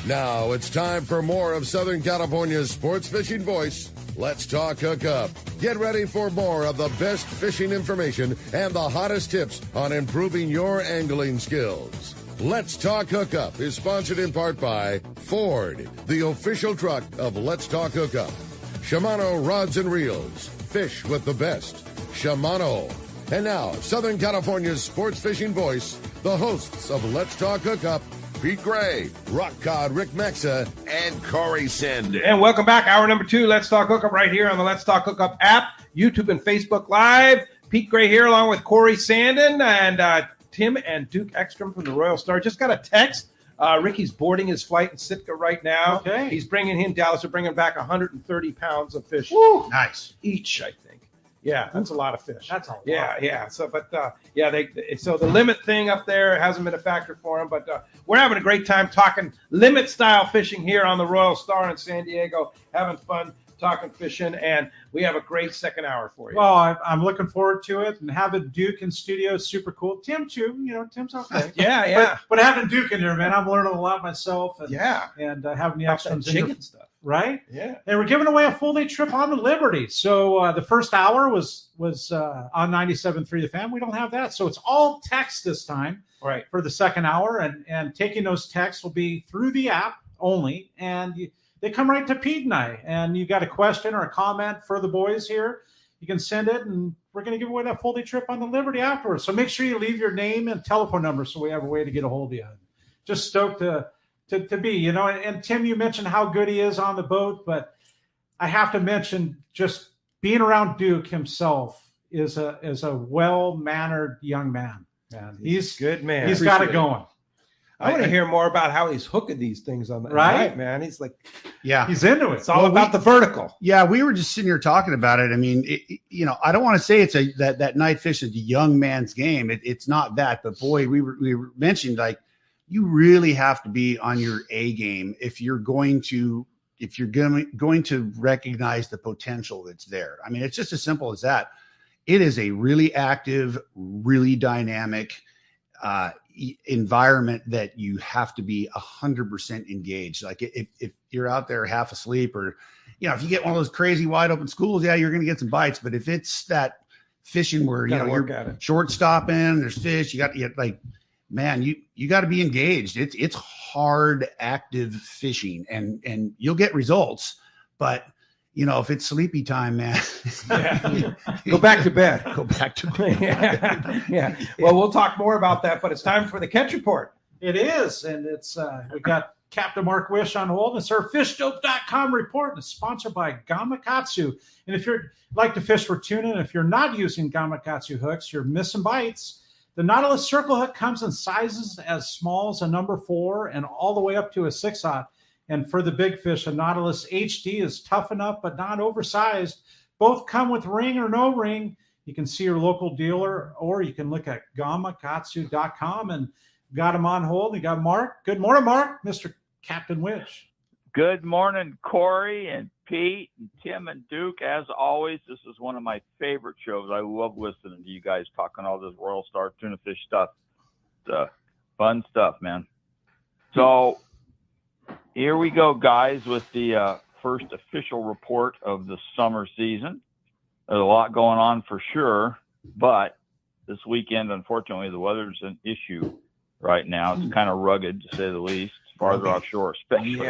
Now it's time for more of Southern California's sports fishing voice. Let's talk Hookup. Get ready for more of the best fishing information and the hottest tips on improving your angling skills. Let's Talk Hookup is sponsored in part by Ford, the official truck of Let's Talk Hookup. Shimano Rods and Reels. Fish with the best. Shimano. And now, Southern California's sports fishing voice, the hosts of Let's Talk Hookup, Pete Gray, Rock Cod Rick Mexa, and Corey Sandin. And welcome back. Hour number 2, Let's Talk Hookup right here on the Let's Talk Hookup app, YouTube and Facebook Live. Pete Gray here along with Corey Sandin and Tim and Duke Ekstrom from the Royal Star. Just got a text. Ricky's boarding his flight in Sitka right now. Okay. He's bringing in Dallas to bring him back 130 pounds of fish. Woo. Nice. Each, I think. Yeah, that's a lot of fish. That's a lot. Yeah. So, but so the limit thing up there hasn't been a factor for him. But we're having a great time talking limit style fishing here on the Royal Star in San Diego. Having fun talking fishing, and we have a great second hour for you. Well, I'm looking forward to it, and having Duke in studio is super cool. Tim too, Tim's okay. Yeah. But having Duke in there, man, I'm learning a lot myself. And, Yeah. And having the Ekstroms jig in and stuff. Right? Yeah. And we're giving away a full day trip on the Liberty. So the first hour was on 97.3 The Fan. We don't have that. So it's all text this time. Right. For the second hour. And taking those texts will be through the app only. And they come right to Pete and I. And you got a question or a comment for the boys here, you can send it. And we're going to give away that full day trip on the Liberty afterwards. So make sure you leave your name and telephone number so we have a way to get a hold of you. Just stoked to be, and Tim, you mentioned how good he is on the boat, but I have to mention just being around Duke himself is a well-mannered young man. And he's good man. He's got it going. I want to hear more about how he's hooking these things on the right, man. He's like, he's into it. It's all about the vertical. Yeah, we were just sitting here talking about it. I mean, I don't want to say it's that night fish is a young man's game. It's not that, but boy, we mentioned like, you really have to be on your A game if you're going to recognize the potential that's there. I mean, it's just as simple as that. It is a really active, really dynamic environment that you have to be 100% engaged. Like if you're out there half asleep or, if you get one of those crazy wide open schools, you're going to get some bites. But if it's that fishing where, you're short stopping, there's fish, you got like, man, you got to be engaged. It's hard, active fishing, and you'll get results. But if it's sleepy time, man, go back to bed. Go back to bed. Yeah. Well, we'll talk more about that. But it's time for the catch report. It is, and it's we got Captain Mark Wish on hold. It's our fishdope.com report, and it's sponsored by Gamakatsu. And if you're like to fish for tuna, and if you're not using Gamakatsu hooks, you're missing bites. The Nautilus Circle Hook comes in sizes as small as a number 4 and all the way up to a 6/0. And for the big fish, a Nautilus HD is tough enough but not oversized. Both come with ring or no ring. You can see your local dealer, or you can look at gamakatsu.com, and got him on hold. You got Mark. Good morning, Mark, Mr. Captain Wish. Good morning, Corey and Pete and Tim and Duke. As always, this is one of my favorite shows. I love listening to you guys talking all this Royal Star tuna fish stuff. Fun stuff, man. So here we go, guys, with the first official report of the summer season. There's a lot going on for sure, but this weekend, unfortunately, the weather's an issue right now. It's kind of rugged, to say the least. Farther offshore, especially.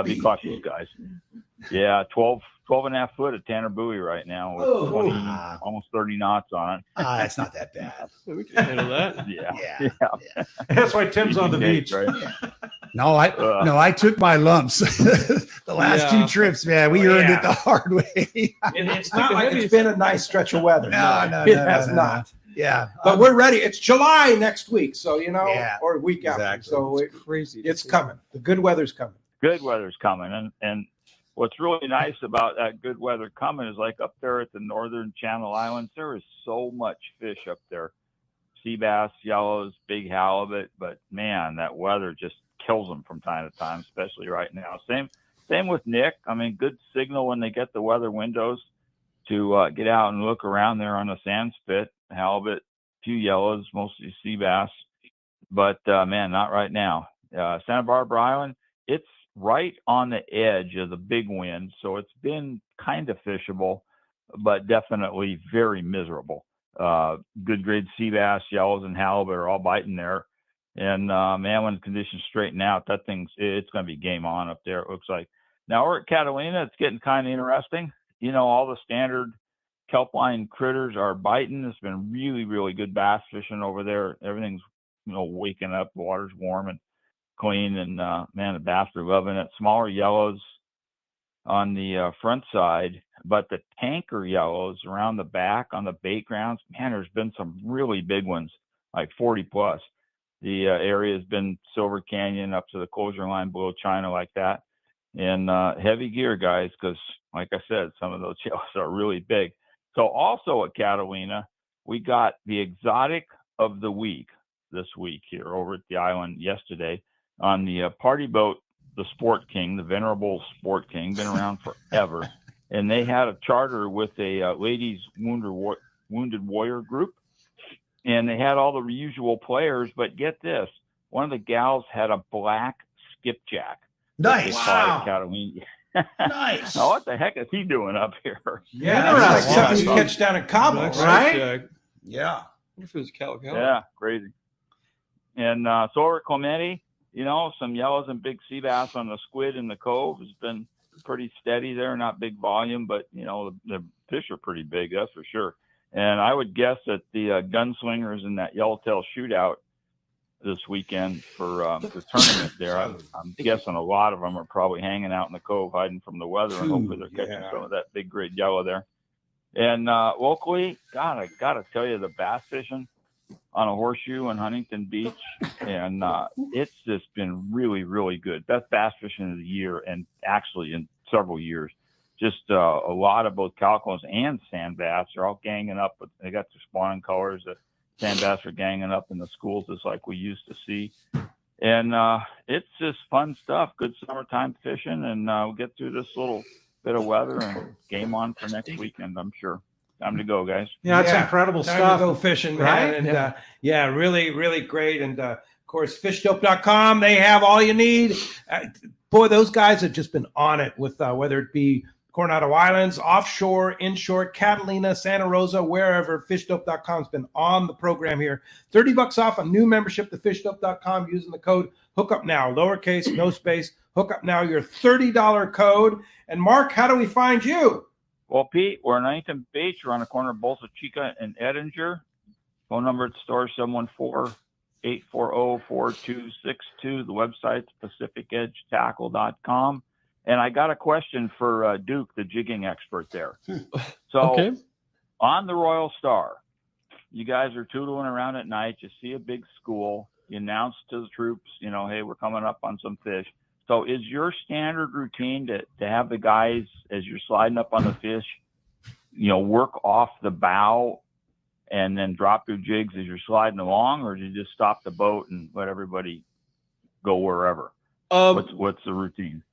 Be cautious, guys. Yeah, 12 and a half foot at Tanner Buoy right now with 20, almost 30 knots on it. It's not that bad. We can handle that. Yeah. That's why Tim's on the beach. Right? No, I took my lumps. The last 2 trips, man, we earned it the hard way. And it's not like it's been a nice stretch of weather. No, it has not. Yeah, but we're ready. It's July next week, so or a week after. Exactly. So it's crazy. It's coming. The good weather's coming. Good weather's coming, and what's really nice about that good weather coming is like up there at the northern Channel Islands, there is so much fish up there. Sea bass, yellows, big halibut, but man, that weather just kills them from time to time, especially right now. Same with Nick. I mean, good signal when they get the weather windows to get out and look around there on the sand spit. Halibut, few yellows, mostly sea bass, but man, not right now. Santa Barbara Island, it's right on the edge of the big wind, so it's been kind of fishable, but definitely very miserable. Good grade sea bass, yellows, and halibut are all biting there. And man, when conditions straighten out, it's going to be game on up there, it looks like. Now we're at Catalina. It's getting kind of interesting. All the standard kelp line critters are biting. It's been really, really good bass fishing over there. Everything's, waking up. The water's warm and clean, and man, the bass are loving it. Smaller yellows on the front side, but the tanker yellows around the back on the bait grounds, man, there's been some really big ones, like 40 plus. The area has been Silver Canyon up to the closure line below China, like that. And heavy gear, guys, because like I said, some of those yellows are really big. So also at Catalina, we got the exotic of the week this week here over at the island yesterday on the party boat, the Sport King, the venerable Sport King, been around forever. And they had a charter with a ladies wounded warrior group. And they had all the usual players, but get this, one of the gals had a black skipjack. Nice. Wow. Catalina. Nice. Now, what the heck is he doing up here? Yeah, that's like something you catch down in Cabo, right? Yeah. I wonder if it was Calico. Yeah, crazy. And so over at Clemente, some yellows and big sea bass on the squid in the cove has been pretty steady there. Not big volume, but the fish are pretty big, that's for sure. And I would guess that the gunslingers in that yellowtail shootout this weekend for the tournament there, I'm guessing a lot of them are probably hanging out in the cove hiding from the weather, and hopefully they're catching some of that big grade yellow there. And locally, God, I got to tell you, the bass fishing on a horseshoe in Huntington Beach, and it's just been really, really good. Best bass fishing of the year, and actually in several years. Just a lot of both calicos and sand bass are all ganging up. But they got their spawning colors. The sand bass are ganging up in the schools just like we used to see. And it's just fun stuff. Good summertime fishing, and we'll get through this little bit of weather and game on for next weekend, I'm sure. Time to go, guys. Yeah, it's incredible time stuff. To go fishing, man. Right? And really, really great. And of course, fishdope.com, they have all you need. Boy, those guys have just been on it with whether it be Coronado Islands, offshore, inshore, Catalina, Santa Rosa, wherever. Fishdope.com's been on the program here. $30 off a new membership to fishdope.com using the code Hookup Now, lowercase, no space. Hookup Now, your $30 code. And Mark, how do we find you? Well, Pete, we're in Huntington Beach. We're on the corner of Bolsa Chica and Edinger. Phone number at the store, 714-840-4262. The website's PacificEdgeTackle.com. And I got a question for Duke, the jigging expert there. So on the Royal Star, you guys are tootling around at night. You see a big school. You announce to the troops, hey, we're coming up on some fish. So is your standard routine to have the guys, as you're sliding up on the fish, work off the bow and then drop your jigs as you're sliding along, or do you just stop the boat and let everybody go wherever? What's the routine?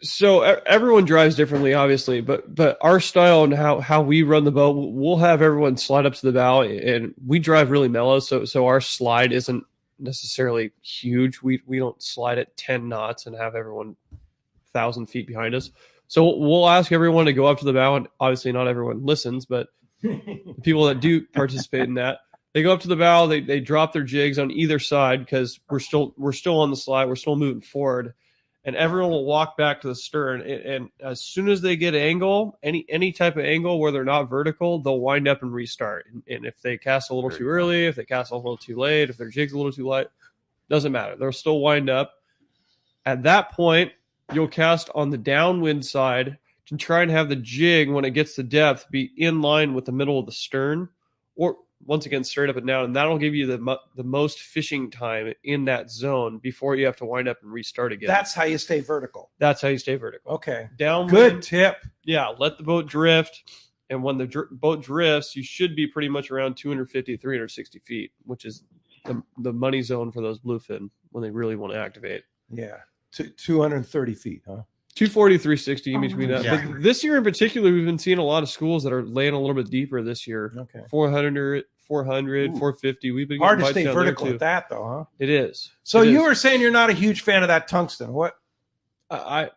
So everyone drives differently, obviously, but our style and how we run the boat, we'll have everyone slide up to the bow, and we drive really mellow. So our slide isn't necessarily huge. We don't slide at 10 knots and have everyone 1,000 feet behind us. So we'll ask everyone to go up to the bow, and obviously not everyone listens, but the people that do participate in that, they go up to the bow, they drop their jigs on either side because we're still on the slide, we're still moving forward. And everyone will walk back to the stern. And as soon as they get angle, any type of angle where they're not vertical, they'll wind up and restart. And if they cast a little too early, if they cast a little too late, if their jig's a little too light, doesn't matter. They'll still wind up. At that point, you'll cast on the downwind side to try and have the jig, when it gets to depth, be in line with the middle of the stern, or once again, straight up and down. And that'll give you the most fishing time in that zone before you have to wind up and restart again. That's how you stay vertical. Okay. Downwind. Good tip. Yeah, let the boat drift. And when the boat drifts, you should be pretty much around 250, 360 feet, which is the money zone for those bluefin when they really want to activate. Yeah. 230 feet, huh? 240, 360 in between that. Yeah. But this year in particular, we've been seeing a lot of schools that are laying a little bit deeper this year. Okay. 400, 450. We've been hard to stay vertical at that, though, huh? It is. So you were saying you're not a huge fan of that tungsten. What? I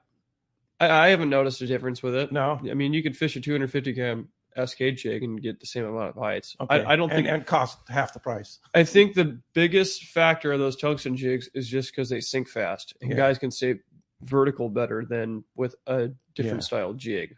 haven't noticed a difference with it. No. I mean, you can fish a 250 gram SK jig and get the same amount of bites. Okay. I don't think and cost half the price. I think the biggest factor of those tungsten jigs is just because they sink fast, and guys can stay vertical better than with a different style jig.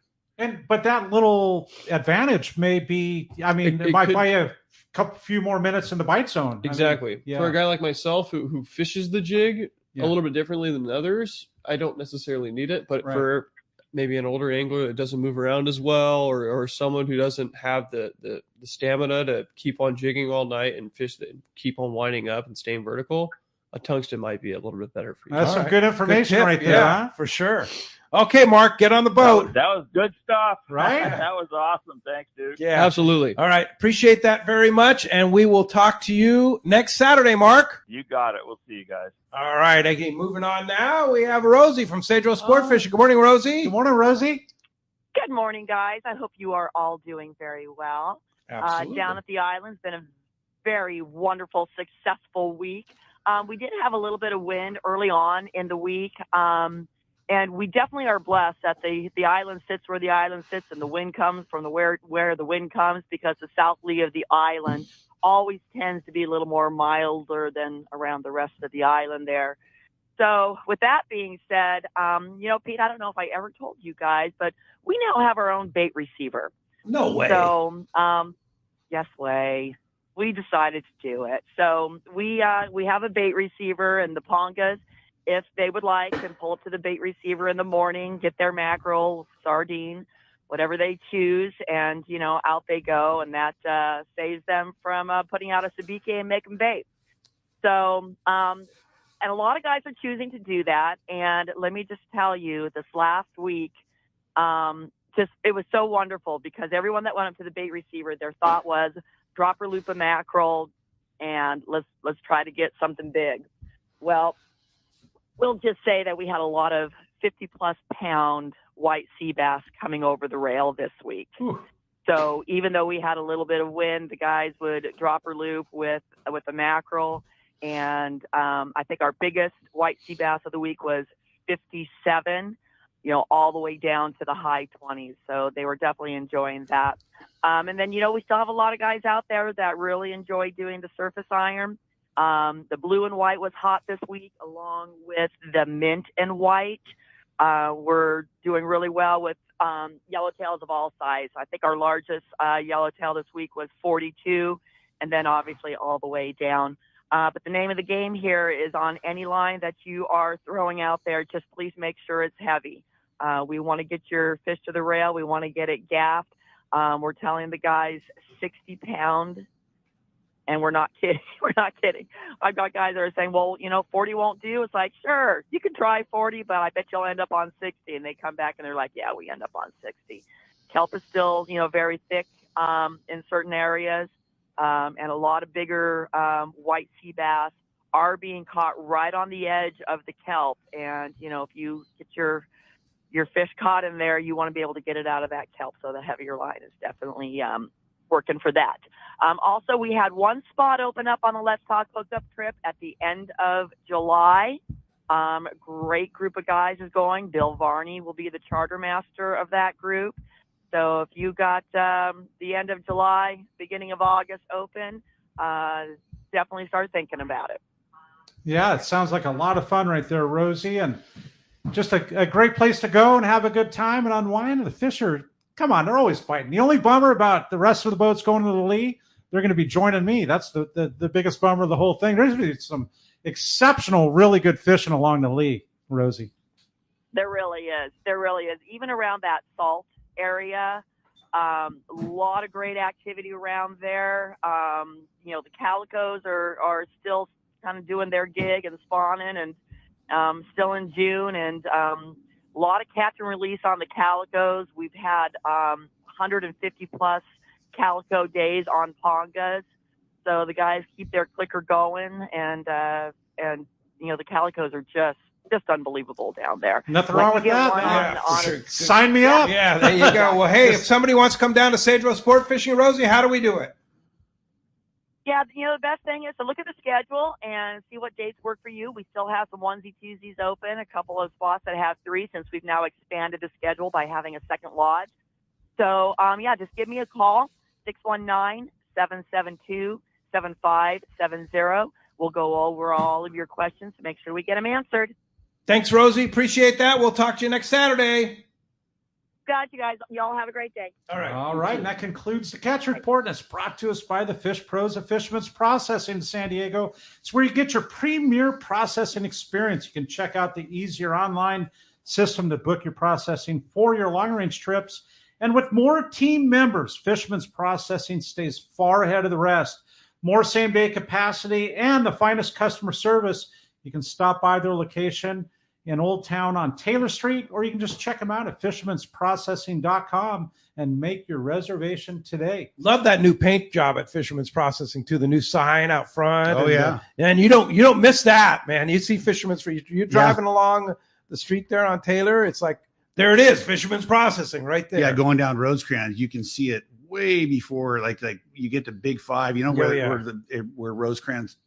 But that little advantage may be, I mean, it might buy you a few more minutes in the bite zone. Exactly. I mean, For a guy like myself who fishes the jig a little bit differently than others, I don't necessarily need it. But for maybe an older angler that doesn't move around as well, or someone who doesn't have the stamina to keep on jigging all night and fish and keep on winding up and staying vertical, a tungsten might be a little bit better for you. That's some good information right there. Yeah, for sure. Okay, Mark, get on the boat. That was good stuff. Right? That was awesome. Thanks, dude. Yeah, absolutely. All right. Appreciate that very much. And we will talk to you next Saturday, Mark. You got it. We'll see you guys. All right. Okay, moving on now. We have Rosie from Cedro Sport Fishing. Good morning, Rosie. Good morning, Rosie. Good morning, guys. I hope you are all doing very well. Absolutely. Down at the island, it's been a very wonderful, successful week. We did have a little bit of wind early on in the week. And we definitely are blessed that the island sits where the island sits and the wind comes from where the wind comes, because the south lee of the island always tends to be a little more milder than around the rest of the island there. So with that being said, Pete, I don't know if I ever told you guys, but we now have our own bait receiver. No way. So, yes way. We decided to do it. So we have a bait receiver, and the Pongas, if they would like, can pull up to the bait receiver in the morning, get their mackerel, sardine, whatever they choose, and, out they go, and that saves them from putting out a sabiki and making bait. So, and a lot of guys are choosing to do that, and let me just tell you, this last week, it was so wonderful, because everyone that went up to the bait receiver, their thought was, drop or loop a mackerel, and let's try to get something big. Well, we'll just say that we had a lot of 50-plus pound white sea bass coming over the rail this week. Whew. So even though we had a little bit of wind, the guys would drop or loop with a mackerel. And I think our biggest white sea bass of the week was 57, all the way down to the high 20s. So they were definitely enjoying that. And then, we still have a lot of guys out there that really enjoy doing the surface iron. The blue and white was hot this week, along with the mint and white. We're doing really well with yellowtails of all sizes. I think our largest yellowtail this week was 42, and then obviously all the way down. But the name of the game here is, on any line that you are throwing out there, just please make sure it's heavy. We want to get your fish to the rail. We want to get it gaffed. We're telling the guys 60 pound. And we're not kidding. We're not kidding. I've got guys that are saying, well, 40 won't do. It's like, sure, you can try 40, but I bet you'll end up on 60. And they come back and they're like, yeah, we end up on 60. Kelp is still, very thick in certain areas. And a lot of bigger white sea bass are being caught right on the edge of the kelp. And, if you get your fish caught in there, you want to be able to get it out of that kelp. So the heavier line is definitely working for that. Also, we had one spot open up on the Let's Talk Hookup trip at the end of July. Great group of guys is going. Bill Varney will be the charter master of that group. So if you got the end of July, beginning of August open, definitely start thinking about it. Yeah, it sounds like a lot of fun right there, Rosie, and just a great place to go and have a good time and unwind. The fish are, come on, they're always fighting. The only bummer about the rest of the boats going to the lee, they're going to be joining me. That's the biggest bummer of the whole thing. There's going to be some exceptional, really good fishing along the lee, Rosie. There really is. There really is. Even around that salt area, a lot of great activity around there. The calicos are still kind of doing their gig and spawning, and still in June, and a lot of catch and release on the calicos. We've had 150 plus calico days on pongas, so the guys keep their clicker going, and the calicos are just unbelievable down there. Nothing wrong with that. Sure. Sign me up. Yeah, there you go. Well, hey, if somebody wants to come down to Cedro Sport Fishing, Rosie, how do we do it? Yeah, the best thing is to look at the schedule and see what dates work for you. We still have some onesie twosies open, a couple of spots that have 3 since we've now expanded the schedule by having a second lodge. So, just give me a call, 619-772-7570. We'll go over all of your questions to make sure we get them answered. Thanks, Rosie. Appreciate that. We'll talk to you next Saturday. Got you guys. Y'all have a great day. All right. All right. And that concludes the Catch Report. And it's brought to us by the Fish Pros of Fisherman's Processing in San Diego. It's where you get your premier processing experience. You can check out the easier online system to book your processing for your long-range trips. And with more team members, Fisherman's Processing stays far ahead of the rest. More same-day capacity and the finest customer service. You can stop by their location in Old Town on Taylor Street, or you can just check them out at fishermansprocessing.com and make your reservation today. Love that new paint job at Fisherman's Processing too. The new sign out front. Oh, yeah. And you don't miss that, man. You see Fisherman's, you're driving along the street there on Taylor. It's like, there it is, Fisherman's Processing right there. Yeah, going down Rosecrans, you can see it way before like you get to Big 5. You know where Rosecrans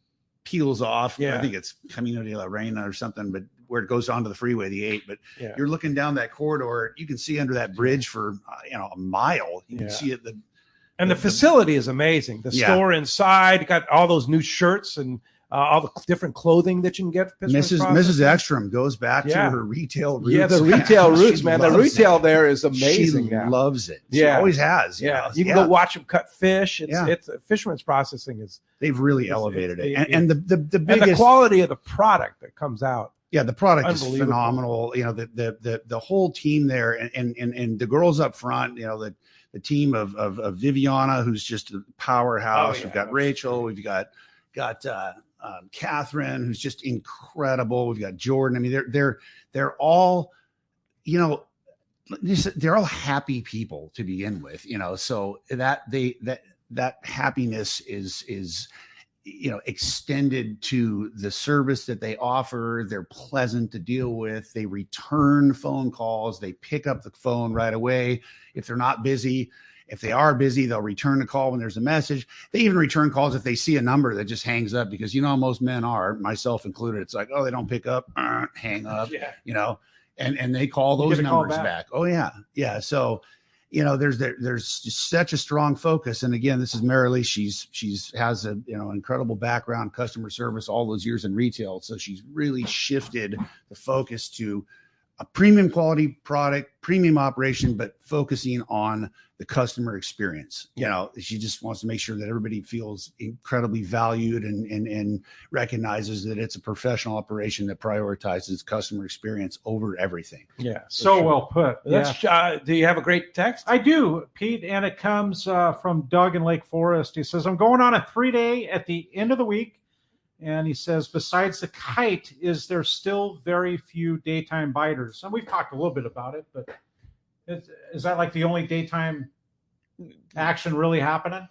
peels off. Yeah. I think it's Camino de la Reina or something, but where it goes onto the freeway, the 8. But you're looking down that corridor, you can see under that bridge for a mile. You can see it. The facility is amazing. The store inside got all those new shirts and all the different clothing that you can get. Mrs. Ekstrom goes back to her retail roots. Yeah, the retail roots, man. The retail there is amazing. She loves it. She always has. Yeah, you can go watch them cut fish. It's Fisherman's Processing is. They've really elevated it, and the biggest and the quality of the product that comes out. Yeah, the product is phenomenal. The whole team there, and the girls up front. The team of Viviana, who's just a powerhouse. We've got Rachel. We've got Catherine, who's just incredible. We've got Jordan. I mean, they're all, they're all happy people to begin with. So that happiness is extended to the service that they offer. They're pleasant to deal with. They return phone calls. They pick up the phone right away if they're not busy. If they are busy, they'll return the call when there's a message. They even return calls if they see a number that just hangs up, because most men are, myself included. It's like, they don't pick up, hang up, and they call those numbers back. Oh yeah. Yeah. So, there's just such a strong focus. And again, this is Marilee. She's has a, incredible background, customer service, all those years in retail. So she's really shifted the focus to a premium quality product, premium operation, but focusing on the customer experience. She just wants to make sure that everybody feels incredibly valued and recognizes that it's a professional operation that prioritizes customer experience over everything. Yeah. So well put. Do you have a great text? I do, Pete. And it comes from Doug in Lake Forest. He says, I'm going on a 3-day at the end of the week. And he says, besides the kite, is there still very few daytime biters? And we've talked a little bit about it, but is that like the only daytime action really happening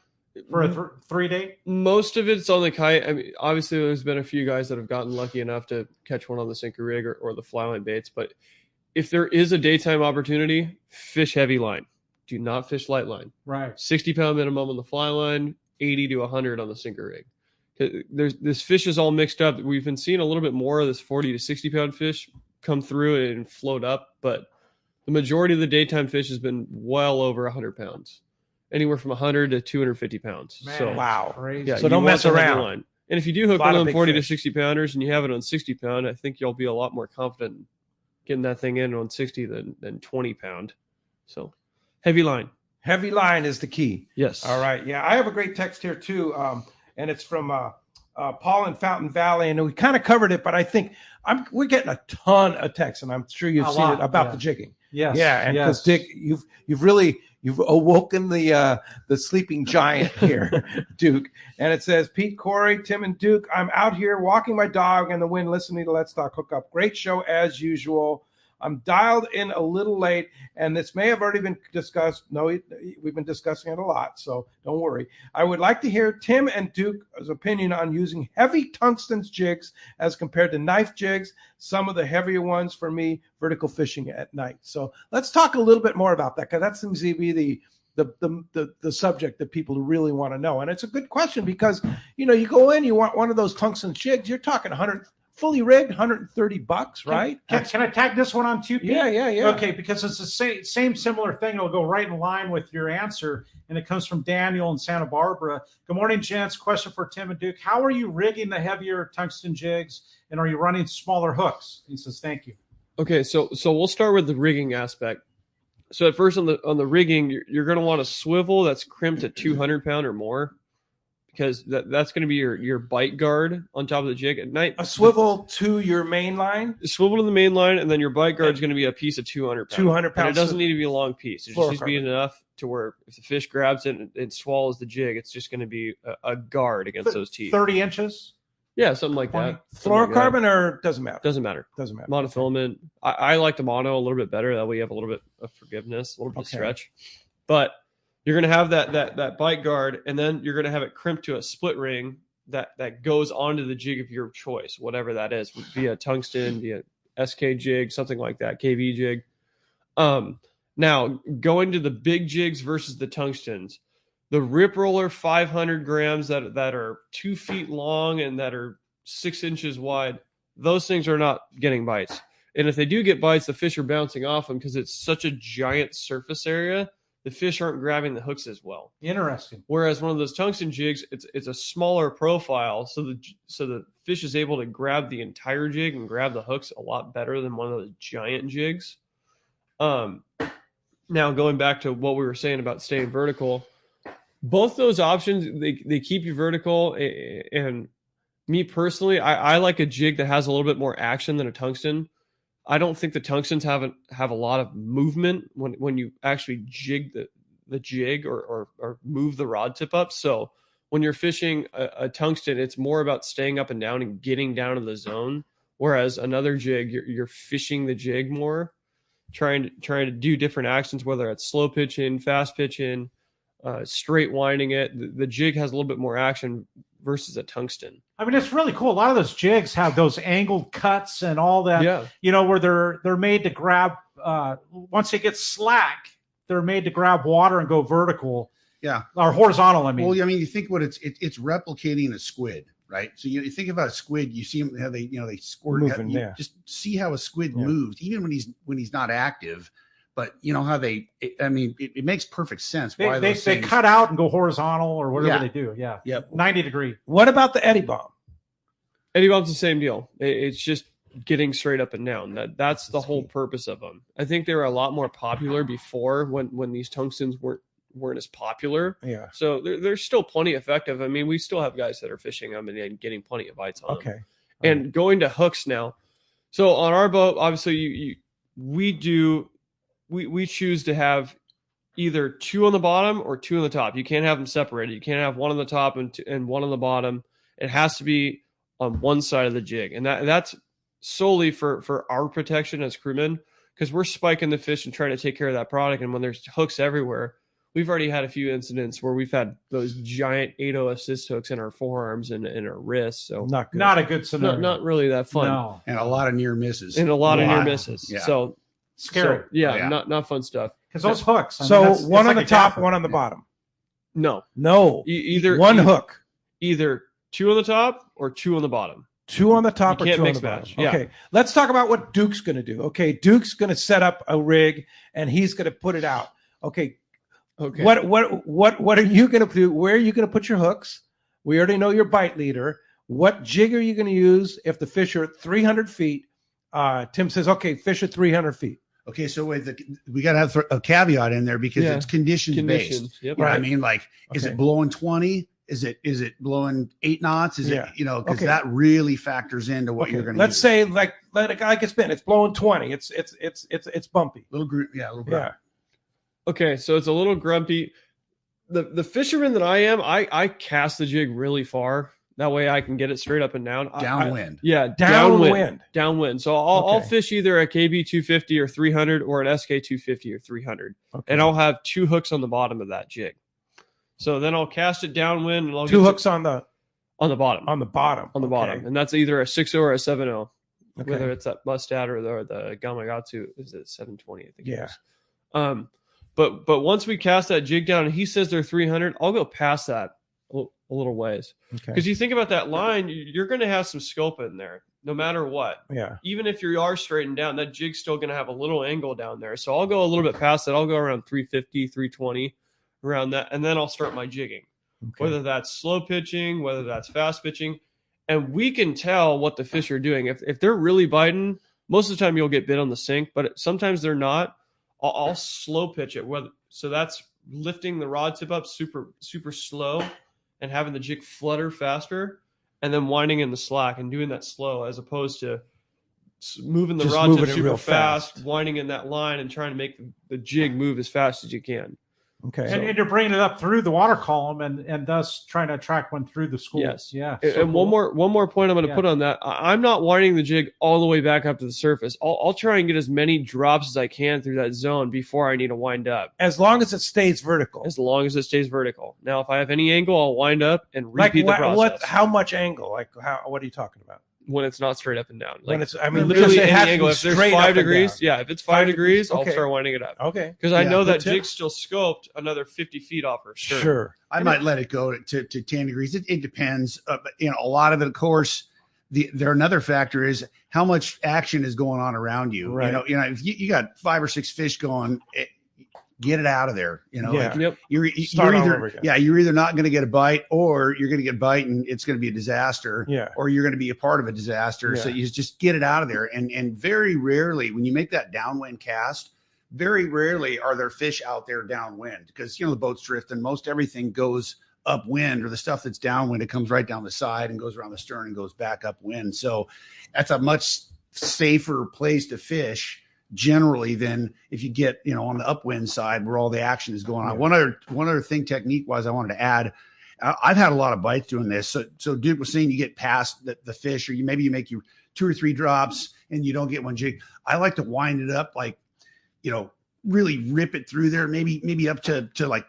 for a 3-day? Most of it's on the kite. I mean, obviously, there's been a few guys that have gotten lucky enough to catch one on the sinker rig or the fly line baits. But if there is a daytime opportunity, fish heavy line. Do not fish light line. Right. 60-pound minimum on the fly line, 80 to 100 on the sinker rig. This fish is all mixed up. We've been seeing a little bit more of this 40 to 60-pound fish come through and float up, but the majority of the daytime fish has been well over 100 pounds, anywhere from 100 to 250 pounds. Man, so wow. Yeah, so don't mess around. Line. And if you do hook one on 40 to 60 pounders and you have it on 60 pound, I think you'll be a lot more confident getting that thing in on 60 than 20 pound. So heavy line. Heavy line is the key. Yes. All right. Yeah, I have a great text here too. And it's from Paul in Fountain Valley, and we kind of covered it, but I think we're getting a ton of texts, and I'm sure you've seen it about the jigging. Yes, yeah, and because Dick, you've awoken the sleeping giant here, Duke. And it says, Pete, Corey, Tim, and Duke, I'm out here walking my dog in the wind, listening to Let's Talk Hookup. Great show as usual. I'm dialed in a little late, and this may have already been discussed. No, we've been discussing it a lot, so don't worry. I would like to hear Tim and Duke's opinion on using heavy tungsten jigs as compared to knife jigs, some of the heavier ones for me, vertical fishing at night. So let's talk a little bit more about that, because that seems to be the subject that people really want to know. And it's a good question because, you go in, you want one of those tungsten jigs, you're talking 100 fully rigged, $130, right? Can I tag this one on too, Pete? Yeah. Okay, because it's the same similar thing. It'll go right in line with your answer, and it comes from Daniel in Santa Barbara. Good morning, gents. Question for Tim and Duke. How are you rigging the heavier tungsten jigs, and are you running smaller hooks? He says, thank you. Okay, so we'll start with the rigging aspect. So at first on the rigging, you're going to want a swivel that's crimped at 200 pound or more, because that's going to be your bite guard on top of the jig at night. A swivel to your main line? A swivel to the main line, and then your bite guard is going to be a piece of 200 pounds. 200 pounds. And it doesn't need to be a long piece. It just needs to be enough to where if the fish grabs it and it swallows the jig, it's just going to be a guard against those teeth. 30 inches? Yeah, something like that. Fluorocarbon or doesn't matter? Doesn't matter. Monofilament. I like the mono a little bit better. That way you have a little bit of forgiveness, a little bit of stretch. But you're going to have that bite guard, and then you're going to have it crimped to a split ring that goes onto the jig of your choice, whatever that is, via tungsten, via SK jig, something like that, KV jig. Now, going to the big jigs versus the tungstens, the Rip Roller 500 grams that are 2 feet long and that are 6 inches wide, those things are not getting bites. And if they do get bites, the fish are bouncing off them because it's such a giant surface area. The fish aren't grabbing the hooks as well. Interesting. Whereas one of those tungsten jigs, it's a smaller profile, so the fish is able to grab the entire jig and grab the hooks a lot better than one of those giant jigs. Now going back to what we were saying about staying vertical, both those options they keep you vertical. And me personally, I like a jig that has a little bit more action than a tungsten. I don't think the tungstens have a lot of movement when you actually jig the jig or move the rod tip up. So when you're fishing a tungsten, it's more about staying up and down and getting down to the zone. Whereas another jig, you're fishing the jig more, trying to do different actions, whether it's slow pitching, fast pitching, straight winding it. The jig has a little bit more action versus a tungsten. I mean, it's really cool. A lot of those jigs have those angled cuts and all that, where they're made to grab, once they get slack, they're made to grab water and go vertical. Yeah. Or horizontal, I mean. Well, I mean, you think what it's replicating a squid, right? So you think about a squid, you see them how they squirt. Moving, just see how a squid moves, even when he's not active. But you know how it makes perfect sense. They cut out and go horizontal or whatever they do. Yeah. Yep. 90 degree. What about the Eddie Bomb? Eddie Bomb's the same deal. It's just getting straight up and down. That's the whole purpose of them. I think they were a lot more popular before when these tungstens weren't as popular. Yeah. So they're still plenty effective. I mean, we still have guys that are fishing them and getting plenty of bites on them. Okay. And going to hooks now. So on our boat, obviously we choose to have either 2 on the bottom or 2 on the top. You can't have them separated. You can't have 1 on the top and 1 on the bottom. It has to be on one side of the jig. And that's solely for our protection as crewmen, because we're spiking the fish and trying to take care of that product. And when there's hooks everywhere, we've already had a few incidents where we've had those giant 8-0 assist hooks in our forearms and in our wrists. So not a good scenario. Not really that fun. No. And a lot of near misses. And a lot of near misses. Yeah. So scary. Not fun stuff. Because those hooks. So one on the top, one on the bottom. No. Either one hook. Either 2 on the top or 2 on the bottom. 2 on the top or 2 on the bottom. Match. Yeah. Okay. Let's talk about what Duke's going to do. Okay. Duke's going to set up a rig and he's going to put it out. Okay. What are you going to do? Where are you going to put your hooks? We already know your bite leader. What jig are you going to use if the fish are at 300 feet? Tim says, okay, fish at 300 feet. Okay, so we got to have a caveat in there because it's conditions based. Yep. You know what I mean? Like, is it blowing 20? Is it blowing 8 knots? Is it, because that really factors into what you're going to Let's say like it's been, it's blowing 20. It's bumpy. A little grumpy. Yeah. Okay, so it's a little grumpy. The fisherman that I am, I cast the jig really far. That way I can get it straight up and down. Downwind. Downwind. So I'll fish either a KB 250 or 300 or an SK 250 or 300. Okay. And I'll have 2 hooks on the bottom of that jig. So then I'll cast it downwind and I'll 2 hooks on the bottom. On the bottom. And that's either a 6.0 or a 7.0. Okay. Whether it's that Mustad or the Gamakatsu is it 720, I think. Yeah. It is. But once we cast that jig down and he says they're 300, I'll go past that a little ways. Because you think about that line, you're going to have some scope in there, no matter what. Yeah. Even if you are straightened down, that jig's still going to have a little angle down there. So I'll go a little bit past that. I'll go around 350, 320, around that, and then I'll start my jigging. Whether that's slow pitching, whether that's fast pitching. And we can tell what the fish are doing. If they're really biting, most of the time you'll get bit on the sink, but sometimes they're not. I'll slow pitch it. So that's lifting the rod tip up super, super slow and having the jig flutter faster and then winding in the slack and doing that slow as opposed to moving the rod tip super fast, winding in that line and trying to make the jig move as fast as you can. Okay. And you're bringing it up through the water column and thus trying to attract one through the school. Yes. Yeah. So and cool. one more point I'm going to put on that. I'm not winding the jig all the way back up to the surface. I'll try and get as many drops as I can through that zone before I need to wind up. As long as it stays vertical. As long as it stays vertical. Now, if I have any angle, I'll wind up and repeat the process. How much angle? What are you talking about? When it's not straight up and down. When it's, literally any angle. If there's 5 degrees, if it's 5 degrees, I'll start winding it up. Okay. Because I know that jig's still scoped another 50 feet off her stern. Sure. I might let it go to 10 degrees. It depends. But, a lot of it, of course, another factor is how much action is going on around you. Right. If you got 5 or 6 fish going, get it out of there. You're either not going to get a bite or you're going to get bite and it's going to be a disaster. Yeah. Or you're going to be a part of a disaster. Yeah. So you just get it out of there. And very rarely when you make that downwind cast, very rarely are there fish out there downwind because, the boat's drifting. Most everything goes upwind or the stuff that's downwind, it comes right down the side and goes around the stern and goes back upwind. So that's a much safer place to fish generally than if you get on the upwind side where all the action is going on. One other thing technique wise I wanted to add, I've had a lot of bites doing this. So Duke was saying you get past the fish or maybe you make 2 or 3 drops and you don't get one jig. I like to wind it up really rip it through there, maybe up to like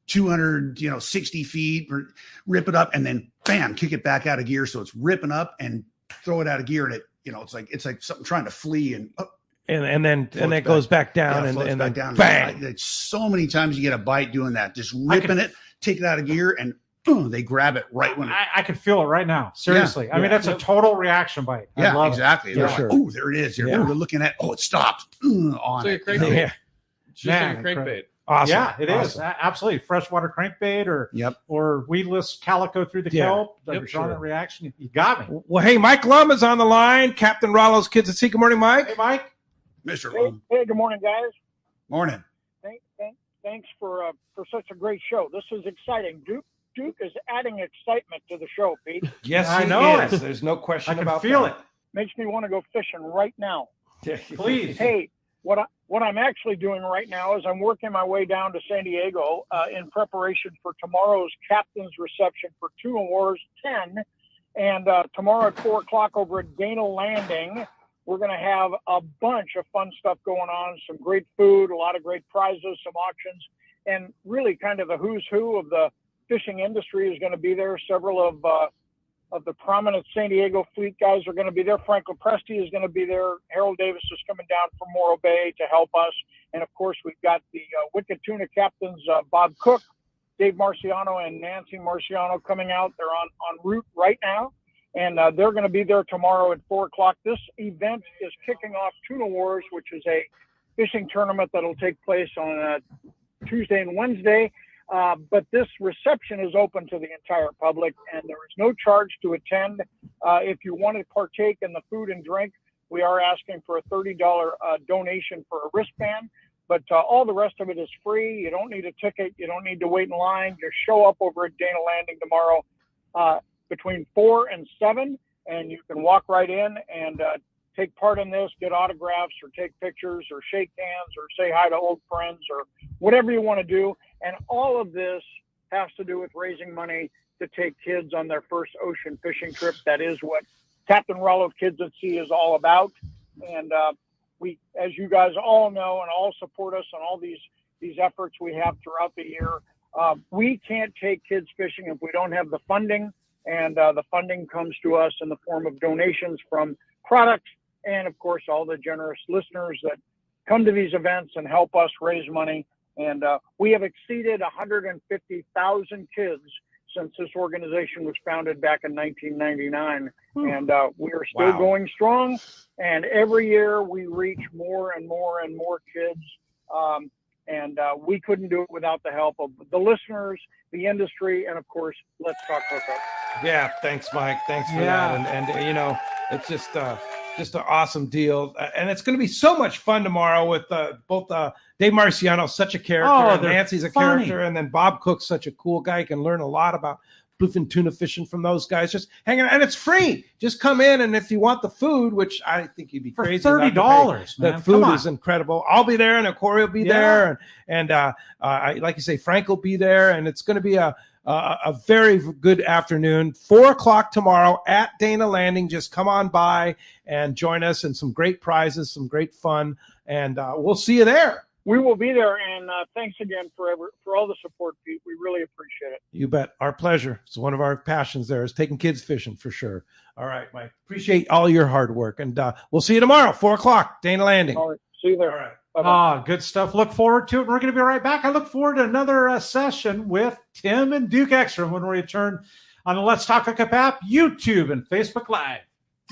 260 feet or rip it up and then bam, kick it back out of gear. So it's ripping up and throw it out of gear. And it, it's like something trying to flee and then it goes back down and then back down. Bang. So many times you get a bite doing that, just ripping it, take it out of gear, and they grab it right when I can feel it right now. Seriously. Yeah. I mean, that's a total reaction bite. Yeah, exactly. They're sure. like, oh, there it is. They're looking at, it stopped on it. Crankbait. Just like a crankbait. Awesome. Yeah, it is. Absolutely. Freshwater crankbait or weedless calico through the kelp. That reaction. You got me. Well, hey, Mike Lum is on the line. Captain Rollo's Kids at Sea. Good morning, Mike. Hey, Mike. Mr. Lum. Hey, good morning, guys. Morning. Thanks for such a great show. This is exciting. Duke is adding excitement to the show, Pete. Yes, I know it. There's no question about I can feel that. it. Makes me want to go fishing right now. Please. Hey, what I'm actually doing right now is I'm working my way down to San Diego in preparation for tomorrow's captain's reception for Tuna Wars 10. And tomorrow at 4 o'clock over at Dana Landing, we're going to have a bunch of fun stuff going on, some great food, a lot of great prizes, some auctions, and really kind of the who's who of the fishing industry is going to be there. Several of the prominent San Diego fleet guys are going to be there. Frank Lopresti is going to be there. Harold Davis is coming down from Morro Bay to help us. And, of course, we've got the Wicked Tuna captains, Bob Cook, Dave Marciano, and Nancy Marciano coming out. They're on route right now. And they're going to be there tomorrow at 4 o'clock. This event is kicking off Tuna Wars, which is a fishing tournament that will take place on Tuesday and Wednesday. But this reception is open to the entire public, and there is no charge to attend. If you want to partake in the food and drink, we are asking for a $30 donation for a wristband. But all the rest of it is free. You don't need a ticket. You don't need to wait in line. Just show up over at Dana Landing tomorrow between 4 and 7, and you can walk right in and take part in this, get autographs or take pictures or shake hands or say hi to old friends or whatever you want to do. And all of this has to do with raising money to take kids on their first ocean fishing trip. That is what Captain Rollo Kids at Sea is all about. And we, as you guys all know and all support us on all these efforts we have throughout the year, we can't take kids fishing if we don't have the funding. And the funding comes to us in the form of donations from products and, of course, all the generous listeners that come to these events and help us raise money And we have exceeded 150,000 kids since this organization was founded back in 1999. And we are still going strong. And every year we reach more and more and more kids. And we couldn't do it without the help of the listeners, the industry, and, of course, Let's Talk Hookup. Yeah, thanks, Mike. Thanks for that. And you know, it's just an awesome deal. And it's going to be so much fun tomorrow with both Dave Marciano, such a character, and Nancy's a character, and then Bob Cook's such a cool guy. You can learn a lot about bluefin tuna fishing from those guys. Just hanging out, and it's free. Just come in, and if you want the food, which I think you'd be for crazy $30, the food is incredible. I'll be there, and Corey will be there, and like you say, Frank will be there, and it's going to be a very good afternoon. 4:00 tomorrow at Dana Landing. Just come on by and join us, and some great prizes, some great fun, and we'll see you there. We will be there, and thanks again for all the support, Pete. We really appreciate it. You bet. Our pleasure. It's one of our passions there is taking kids fishing for sure. All right, Mike. Appreciate all your hard work, and we'll see you tomorrow, 4:00, Dana Landing. All right. See you there. All right. Bye-bye. Good stuff. Look forward to it. We're going to be right back. I look forward to another session with Tim and Duke Ekstrom when we return on the Let's Talk Hookup app, YouTube, and Facebook Live.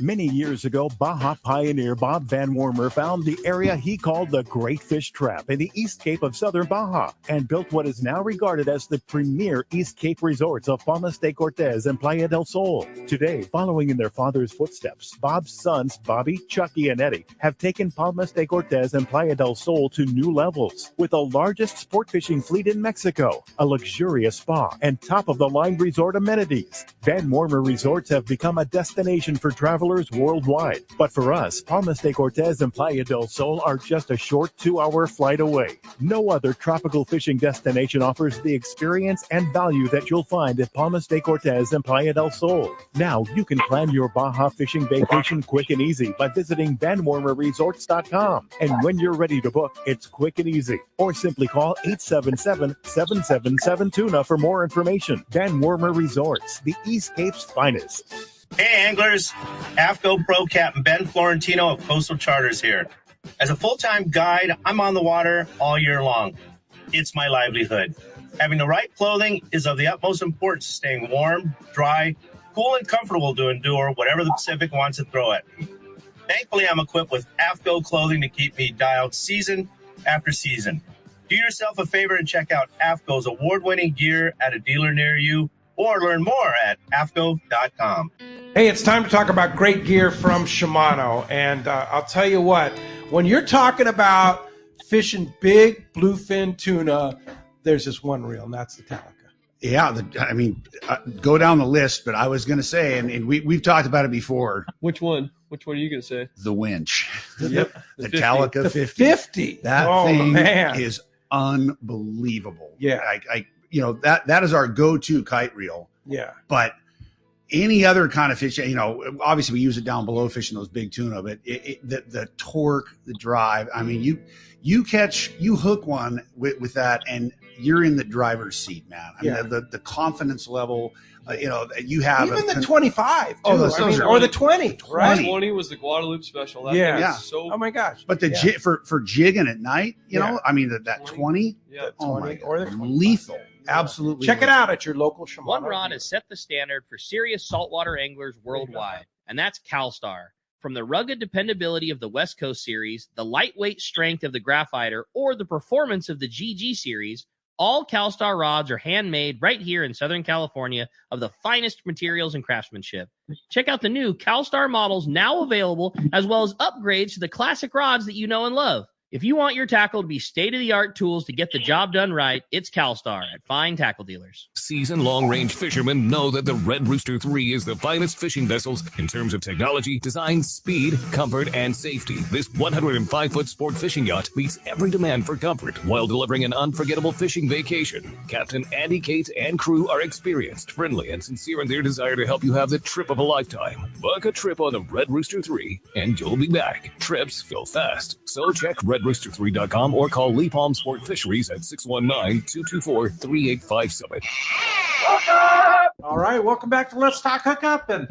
Many years ago, Baja pioneer Bob Van Wormer found the area he called the Great Fish Trap in the East Cape of southern Baja and built what is now regarded as the premier East Cape resorts of Palmas de Cortez and Playa del Sol. Today, following in their father's footsteps, Bob's sons, Bobby, Chucky, and Eddie, have taken Palmas de Cortez and Playa del Sol to new levels with the largest sport fishing fleet in Mexico, a luxurious spa, and top-of-the-line resort amenities. Van Wormer Resorts have become a destination for travelers worldwide. But for us, Palmas de Cortez and Playa del Sol are just a short 2-hour flight away. No other tropical fishing destination offers the experience and value that you'll find at Palmas de Cortez and Playa del Sol. Now you can plan your Baja fishing vacation quick and easy by visiting VanWormerResorts.com. And when you're ready to book, it's quick and easy. Or simply call 877-777-TUNA for more information. Van Wormer Resorts, the East Cape's finest. Hey anglers, AFCO Pro Captain Ben Florentino of Coastal Charters here. As a full-time guide, I'm on the water all year long. It's my livelihood. Having the right clothing is of the utmost importance to staying warm, dry, cool, and comfortable to endure whatever the Pacific wants to throw at me. Thankfully, I'm equipped with AFCO clothing to keep me dialed season after season. Do yourself a favor and check out AFCO's award-winning gear at a dealer near you, or learn more at AFCO.com. Hey, it's time to talk about great gear from Shimano. And I'll tell you what, when you're talking about fishing big bluefin tuna, there's just one reel, and that's the Talica. Yeah, go down the list, but I was going to say, and we've talked about it before. Which one? Which one are you going to say? The winch. Yep. The Talica 50. 50. That thing is unbelievable. Yeah. That is our go-to kite reel. Yeah. But any other kind of fish, obviously we use it down below fishing those big tuna, but the torque, the drive, I mean, you hook one with that and you're in the driver's seat, man. I mean, the confidence level, you have even the 25 too. Or the 20, right? 20 was the Guadalupe special. That thing is so, oh my gosh. But for jigging at night, that 20, oh my, or the lethal. Absolutely. Check it out at your local Shimano. One rod has set the standard for serious saltwater anglers worldwide, and that's CalStar. From the rugged dependability of the West Coast series, the lightweight strength of the Graphiter, or the performance of the GG series, all CalStar rods are handmade right here in Southern California of the finest materials and craftsmanship. Check out the new CalStar models now available, as well as upgrades to the classic rods that you know and love. If you want your tackle to be state-of-the-art tools to get the job done right, it's CalStar at fine tackle dealers. Seasoned long-range fishermen know that the Red Rooster 3 is the finest fishing vessels in terms of technology, design, speed, comfort, and safety. This 105-foot sport fishing yacht meets every demand for comfort while delivering an unforgettable fishing vacation. Captain Andy Cates and crew are experienced, friendly, and sincere in their desire to help you have the trip of a lifetime. Book a trip on the Red Rooster 3, and you'll be back. Trips go fast, so check redrooster3.com or call Lee Palm Sport Fisheries at 619-224-3857. All right, welcome back to Let's Talk Hookup. And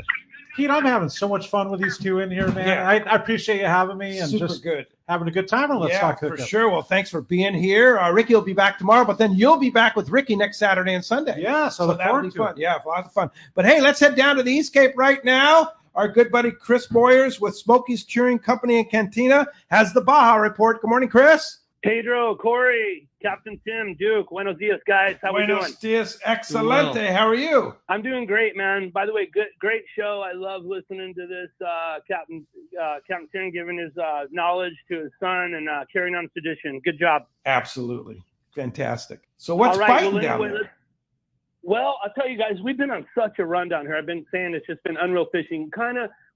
Pete, I'm having so much fun with these two in here, man. Yeah. I appreciate you having me. And super just good. having a good time on Let's Talk for Hookup. sure. Well, thanks for being here. Ricky will be back tomorrow, but then you'll be back with Ricky next Saturday and Sunday. Yeah, so that'll be fun. Yeah, lots of fun. But hey, let's head down to the East Cape right now. Our good buddy Chris Boyers with Smoky's Curing Company and Cantina has the Baja Report. Good morning, Chris. Pedro, Corey, Captain Tim, Duke, buenos dias, guys. How we doing? Buenos dias, excelente. Well. How are you? I'm doing great, man. By the way, great show. I love listening to this Captain Tim giving his knowledge to his son and carrying on the tradition. Good job. Absolutely. Fantastic. So what's biting down there? Well, I'll tell you guys, we've been on such a run down here. I've been saying it's just been unreal fishing.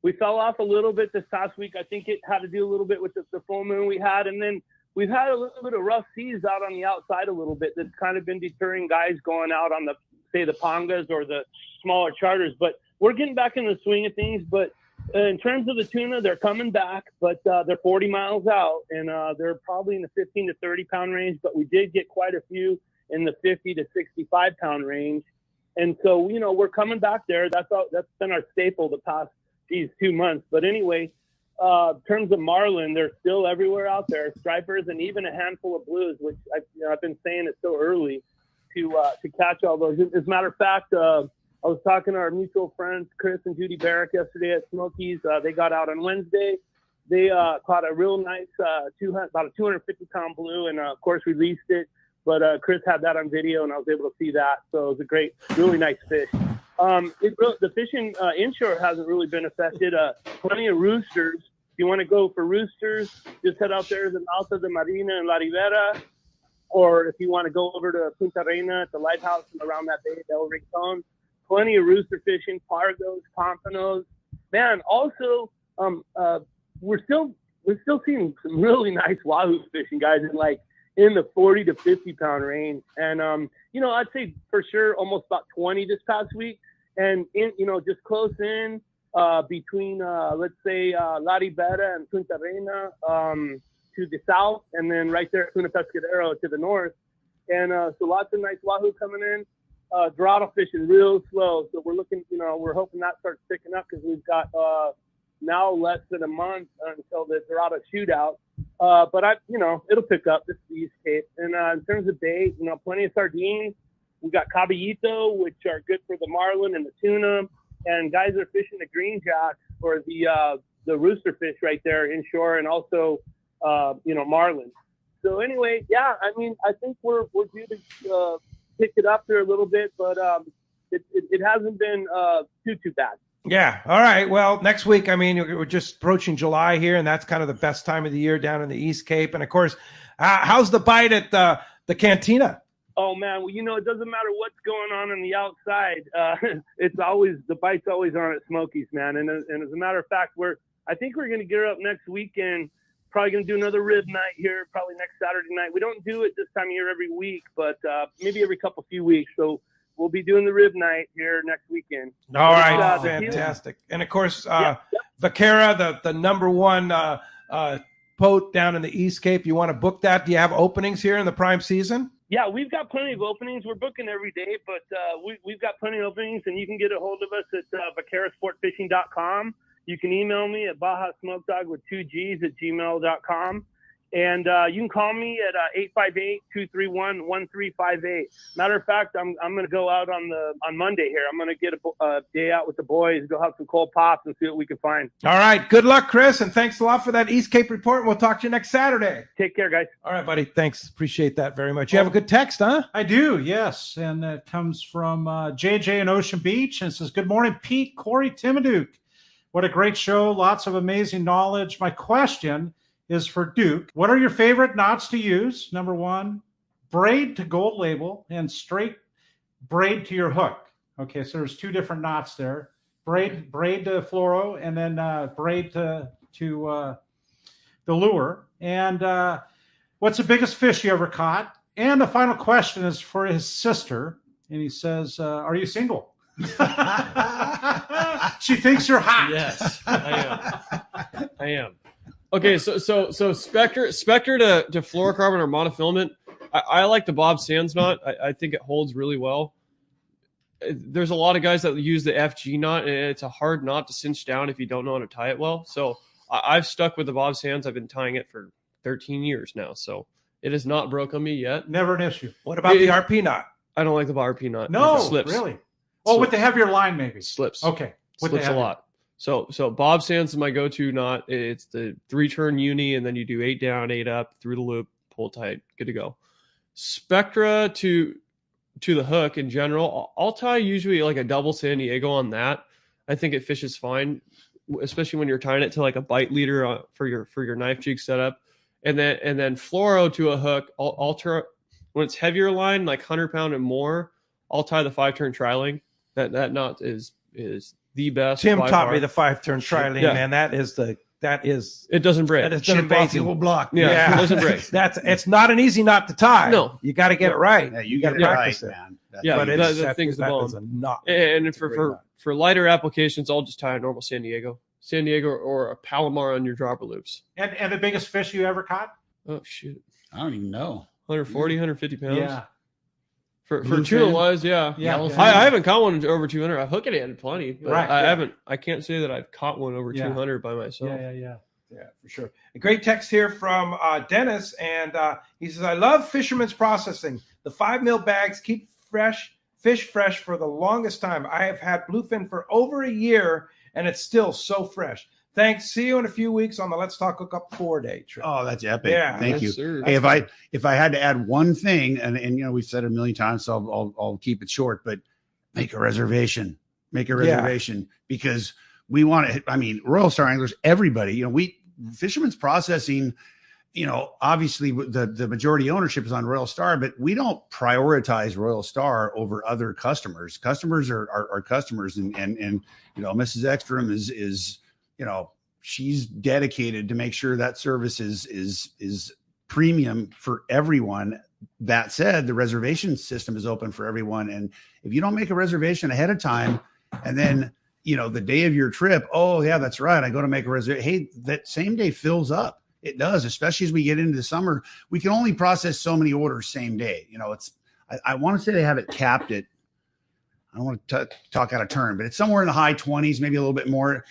We fell off a little bit this past week. I think it had to do a little bit with the full moon we had, and then we've had a little bit of rough seas out on the outside a little bit that's kind of been deterring guys going out on the Pongas or the smaller charters. But we're getting back in the swing of things. But in terms of the tuna, they're coming back, but they're 40 miles out, and they're probably in the 15 to 30 pound range. But we did get quite a few in the 50 to 65 pound range. And so, we're coming back there. That's been our staple the past 2 months. But anyway, in terms of marlin, they're still everywhere out there, stripers, and even a handful of blues, which I've been saying it's so early to catch all those. As a matter of fact, I was talking to our mutual friends, Chris and Judy Barrick, yesterday at Smokies. They got out on Wednesday. They caught a real nice about a 250 pound blue, and of course released it. But Chris had that on video, and I was able to see that. So it was a really nice fish. The fishing inshore hasn't really been affected. Plenty of roosters. If you want to go for roosters, just head out there to the mouth of the Marina and La Ribera. Or if you want to go over to Punta Reina at the lighthouse and around that bay, El Rincon. Plenty of rooster fishing, pargos, pompanos. Man, also, we're still seeing some really nice wahoo fishing, guys, in the 40 to 50 pound range. And, I'd say for sure almost about 20 this past week. And, just close in between, let's say, La Ribera and Punta Reina to the south, and then right there at Punta Pescadero to the north. And so lots of nice wahoo coming in. Dorado fishing real slow. So we're looking, we're hoping that starts picking up because we've got now less than a month until the Dorado shootout. But it'll pick up. This is the East Cape. And in terms of bait, plenty of sardines. We got caballito, which are good for the marlin and the tuna. And guys are fishing the green jacks or the rooster fish right there inshore, and also marlin. So anyway, yeah, I think we're due to pick it up here a little bit, but it hasn't been too bad. Yeah. All right. Well, next week, we're just approaching July here, and that's kind of the best time of the year down in the East Cape. And of course, how's the bite at the Cantina? Oh man, well, it doesn't matter what's going on the outside. It's always, the bite's always on at Smokies, man. And as a matter of fact, I think we're going to gear up next weekend. Probably going to do another rib night here, probably next Saturday night. We don't do it this time of year every week, but maybe every few weeks. So we'll be doing the rib night here next weekend. All right, fantastic. And of course, Vaquera, the number one boat down in the East Cape. You want to book that? Do you have openings here in the prime season? Yeah, we've got plenty of openings. We're booking every day, but we've got plenty of openings, and you can get a hold of us at vaquerasportfishing.com. You can email me at BajaSmokeDog with 2 G's at gmail.com. And you can call me at 858-231-1358. Matter of fact, I'm going to go out on Monday here. I'm going to get a day out with the boys, go have some cold pops and see what we can find. All right. Good luck, Chris, and thanks a lot for that East Cape report. We'll talk to you next Saturday. Take care, guys. All right, buddy. Thanks. Appreciate that very much. You have a good text, huh? I do, yes. And it comes from JJ in Ocean Beach, and it says, "Good morning, Pete, Corey, Tim, and Duke. What a great show. Lots of amazing knowledge. My question is for Duke. What are your favorite knots to use? Number one, braid to gold label and straight braid to your hook." Okay, so there's 2 different knots there. Braid to fluoro, and then braid to the lure. And what's the biggest fish you ever caught? And the final question is for his sister. And he says, are you single? She thinks you're hot. Yes, I am. Okay, so Spectre to fluorocarbon or monofilament. I like the Bob Sands knot. I think it holds really well. There's a lot of guys that use the FG knot, and it's a hard knot to cinch down if you don't know how to tie it well. So I've stuck with the Bob Sands. I've been tying it for 13 years now. So it has not broke on me yet. Never an issue. What about the RP knot? I don't like the RP knot. No, It slips. really? Oh, with the heavier line, maybe. Slips. Okay. With Slips the a lot. So Bob Sands is my go-to knot. It's the 3-turn uni, and then you do 8 down, 8 up through the loop, pull tight, good to go. Spectra to the hook in general, I'll tie usually like a double San Diego on that. I think it fishes fine, especially when you're tying it to like a bite leader for your knife jig setup. And then fluoro to a hook, when it's heavier line, like 100-pound and more, I'll tie the 5-turn tri-link. That knot is the best. Tim taught me the 5-turn tri-link, Yeah. man. That is it doesn't break. That is an amazing block. Yeah, it doesn't break. It's not an easy knot to tie. No. You got to get it right. Yeah, you gotta get it practice right, it. man. Yeah, but that thing's the bone. is a knot. And It's a great knot. for lighter applications, I'll just tie a normal San Diego or a Palomar on your dropper loops. And the biggest fish you ever caught? Oh shoot, I don't even know. 140, 150 pounds. Yeah. For Bluefin? tuna wise, yeah. Yeah. I haven't caught one over 200. I've hooked it plenty, but Right, I yeah. haven't. I can't say that I've caught one over Yeah. 200 by myself. Yeah. Yeah, for sure. A great text here from Dennis, and he says, "I love Fisherman's Processing. The 5 mil bags keep fish fresh for the longest time. I have had bluefin for over a year, and it's still so fresh. Thanks. See you in a few weeks on the Let's Talk Hookup 4-day trip." Oh, that's epic. Yeah. Thank Yes, you. sir. Hey, if I had to add one thing, and you know, we've said it a million times, so I'll keep it short, but make a reservation. Make a reservation because we want to. I mean, Royal Star anglers, everybody. You know, Fisherman's Processing. You know, obviously the majority ownership is on Royal Star, but we don't prioritize Royal Star over other customers. Customers are customers, and you know, Mrs. Ekstrom is you know, she's dedicated to make sure that service is premium for everyone. That said, the reservation system is open for everyone, and if you don't make a reservation ahead of time, and then you know the day of your trip, oh yeah, that's right, I go to make a reservation. Hey, that same day fills up. It does, especially as we get into the summer. We can only process so many orders same day. You know, I want to say they have it capped at, I don't want to talk out of turn, but it's somewhere in the high 20s, maybe a little bit more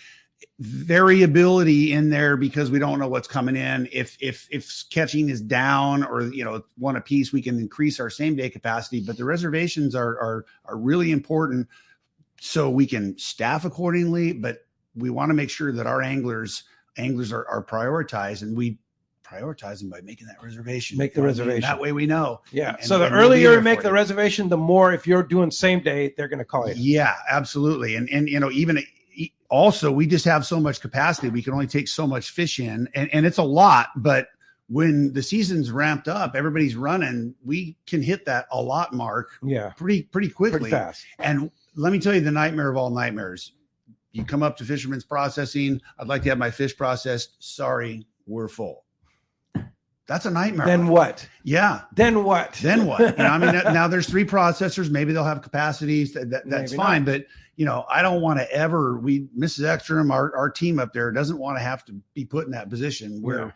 variability in there because we don't know what's coming in. If catching is down or, you know, one a piece, we can increase our same day capacity, but the reservations are really important so we can staff accordingly, but we want to make sure that our anglers are prioritized, and we prioritize them by making that reservation. Make the reservation. That way we know. Yeah. And So the we'll be earlier there you make for the you. reservation, the more, if you're doing same day, they're going to call you. Yeah, absolutely. And you know, even also we just have so much capacity. We can only take so much fish in, and it's a lot, but when the season's ramped up, everybody's running, we can hit that a lot mark pretty quickly. Pretty fast. And let me tell you the nightmare of all nightmares. You come up to Fisherman's Processing. I'd like to have my fish processed. Sorry, we're full. That's a nightmare. Then what? Yeah. Then what? Then what? You know, I mean, now there's 3 processors. Maybe they'll have capacities. That's Maybe fine. not. But, you know, I don't want to ever, Mrs. Ekstrom, our team up there doesn't want to have to be put in that position where,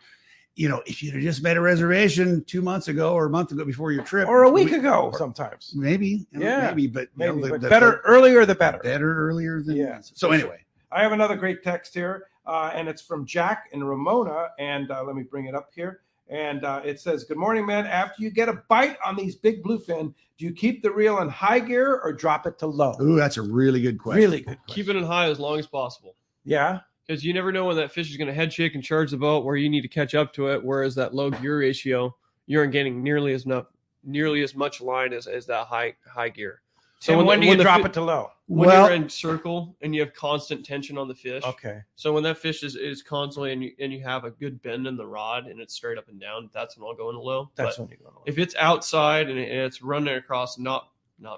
you know, if you'd have just made a reservation 2 months ago or a month ago before your trip. Or a week ago sometimes. Maybe. You know, maybe. But, you maybe. know, But better earlier the better. Better earlier than. Yeah. So anyway. I have another great text here, and it's from Jack and Ramona, and let me bring it up here. And it says, "Good morning, man. After you get a bite on these big bluefin, do you keep the reel in high gear or drop it to low?" Ooh, that's a really good question. Really good question. Keep it in high as long as possible. Yeah. Because you never know when that fish is going to head shake and charge the boat where you need to catch up to it. Whereas that low gear ratio, you aren't getting nearly as much line as that high gear. So when do you drop it to low? When you're in circle and you have constant tension on the fish. Okay. So when that fish is constantly and you have a good bend in the rod and it's straight up and down, that's when I'll go into low. That's But when you go into low. if it's outside and it's running across, not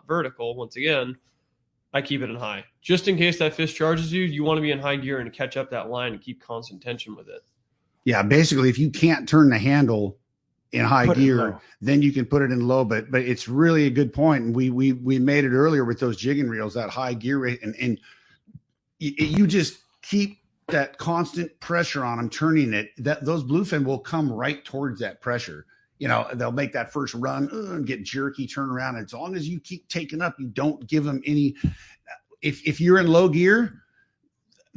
vertical, once again, I keep it in high. Just in case that fish charges you, you want to be in high gear and catch up that line and keep constant tension with it. Yeah, basically, if you can't turn the handle in high Put it in gear, low. then you can put it in low. But it's really a good point. And we made it earlier with those jigging reels, that high gear rate, and you just keep that constant pressure on them, turning it. That those bluefin will come right towards that pressure. You know, they'll make that first run and get jerky, turn around. And as long as you keep taking up, you don't give them any. If you're in low gear,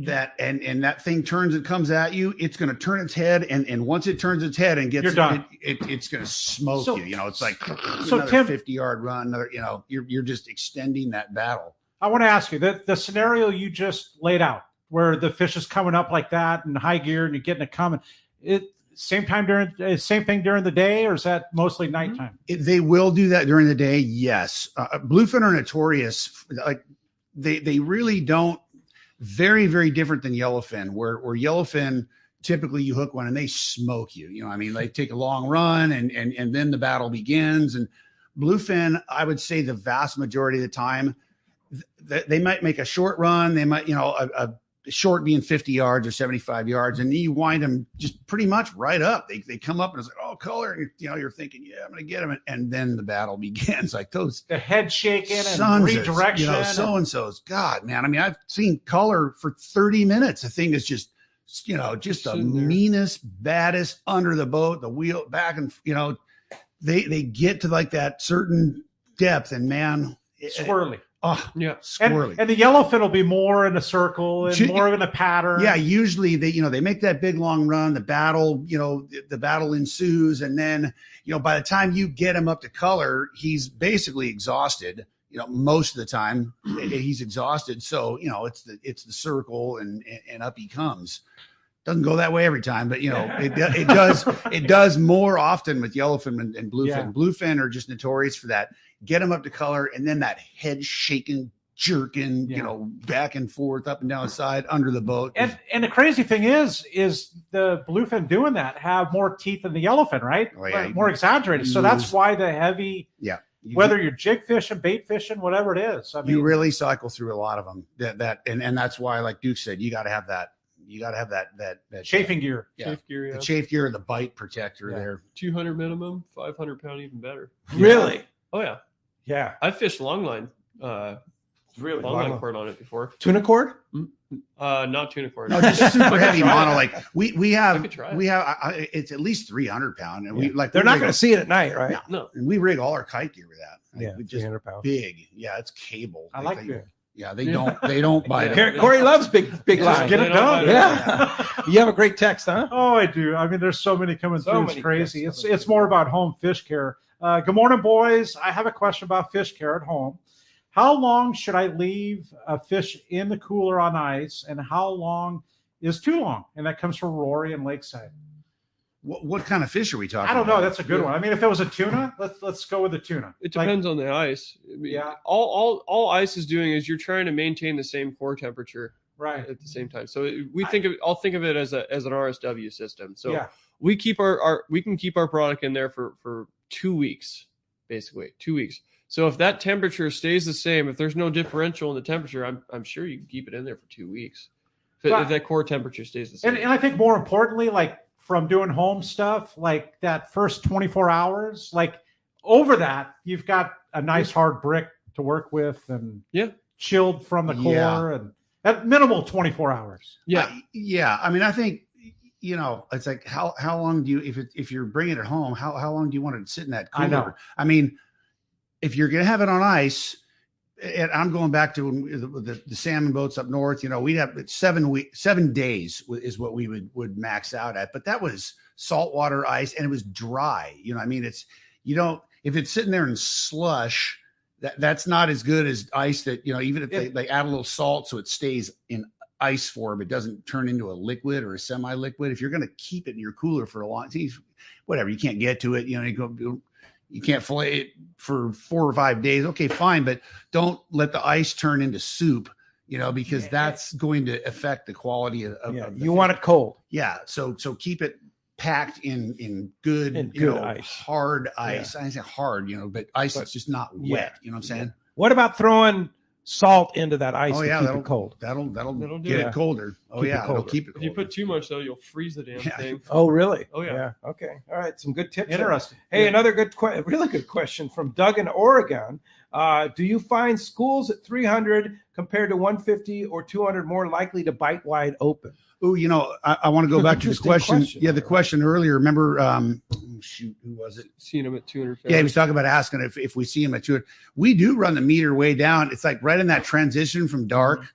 that and that thing turns, it comes at you, it's going to turn its head, and once it turns its head and gets You're done. it's going to smoke you. You know, it's like so another Tim, 50-yard run. Another, you know, you're just extending that battle. I want to ask you the scenario you just laid out, where the fish is coming up like that in high gear and you're getting it coming. Same thing during the day, or is that mostly nighttime? They will do that during the day. Yes, bluefin are notorious. Like they really don't. Very, very different than yellowfin, where yellowfin typically you hook one and they smoke you. You know, I mean, they take a long run and then the battle begins. And bluefin, I would say the vast majority of the time, they might make a short run. They might, you know, a short being 50 yards or 75 yards, and you wind them just pretty much right up. They come up and it's like, oh, color. And, you know, you're thinking, yeah, I'm going to get them. And then the battle begins. Like those. The head shaking and redirection. You know, so-and-so's. God, man. I mean, I've seen color for 30 minutes. The thing is just, you know, just the meanest, baddest under the boat, the wheel back. And, you know, they get to like that certain depth, and man. Swirly. Oh, yeah, squirrely. And the yellowfin will be more in a circle and more in a pattern. Yeah, usually they make that big long run. The battle, the battle ensues, and then by the time you get him up to color, he's basically exhausted. Most of the time he's exhausted. So it's the circle, and up he comes. Doesn't go that way every time, but it does. It does more often with yellowfin and bluefin. Yeah. Bluefin are just notorious for that. Get them up to color, and then that head shaking, jerking, back and forth, up and down the side, under the boat. And the crazy thing is the bluefin doing that have more teeth than the yellowfin, right? Oh, yeah. More exaggerated. So that's why the heavy. Yeah. Whether you're jig fishing, bait fishing, whatever it is, I mean, you really cycle through a lot of them. And that's why, like Duke said, you got to have that. You got to have that chafing gear. Yeah. Chafe gear, yeah. The chafe gear, the bite protector there. 200 minimum, 500 pound, even better. Really? Yeah. Oh yeah. Yeah. I've fished longline. Really long cord on it before. Tuna cord? Not tuna cord. No, just super heavy mono. Like we have it's at least 300 pound, and they're not going to see it at night, right? No. And we rig all our kite gear with that. Yeah, 300 pounds. Big. Yeah, it's cable. I like it. Yeah, they don't bite it. Corey loves big lines. Get it done. Yeah. You have a great text, huh? Oh, I do. I mean, there's so many coming through. It's crazy. It's more about home fish care. Good morning, boys. I have a question about fish care at home. How long should I leave a fish in the cooler on ice, and how long is too long? And that comes from Rory in Lakeside. What kind of fish are we talking about? I don't know. That's a good one. I mean, if it was a tuna, let's go with the tuna. It depends on the ice. I mean, yeah. All ice is doing is you're trying to maintain the same core temperature, right, at the same time. So I'll think of it as an RSW system. So yeah. we can keep our product in there for 2 weeks, basically 2 weeks. So if that temperature stays the same, if there's no differential in the temperature, I'm sure you can keep it in there for 2 weeks. If that core temperature stays the same. And I think more importantly, like from doing home stuff, like that first 24 hours, like over that, you've got a nice hard brick to work with, and chilled from the core, and at minimal 24 hours. Yeah. Yeah. I mean, I think, it's like, how long do you, if you're bringing it home, how long do you want it to sit in that cooler? I know. I mean, if you're going to have it on ice, and I'm going back to the salmon boats up north, we'd have 7 days is what we would max out at, but that was saltwater ice, and it was dry. I mean, if it's sitting there in slush, that's not as good as ice that, even if they add a little salt so it stays in ice form, it doesn't turn into a liquid or a semi-liquid. If you're going to keep it in your cooler for a long time, whatever, you can't get to it, you can't fillet it for 4 or 5 days. Okay, fine. But don't let the ice turn into soup, because that's going to affect the quality of the you fish. want it cold. Yeah. So keep it packed in good, ice. Hard ice. I say hard, but ice that's just not wet. You know what I'm saying? What about throwing salt into that ice to keep it cold? That'll get it colder. Oh, yeah. It'll keep it colder. If you put too much, though, you'll freeze the damn thing. Oh, really? Oh, yeah. Okay. All right. Some good tips. Interesting. Hey, another really good question from Doug in Oregon. Do you find schools at 300 compared to 150 or 200 more likely to bite wide open? Oh, I want to go back to the question. Yeah, the question earlier. Remember, who was it? Seeing him at 200. Yeah, he was talking about asking if we see him at 200. We do run the meter way down. It's like right in that transition from dark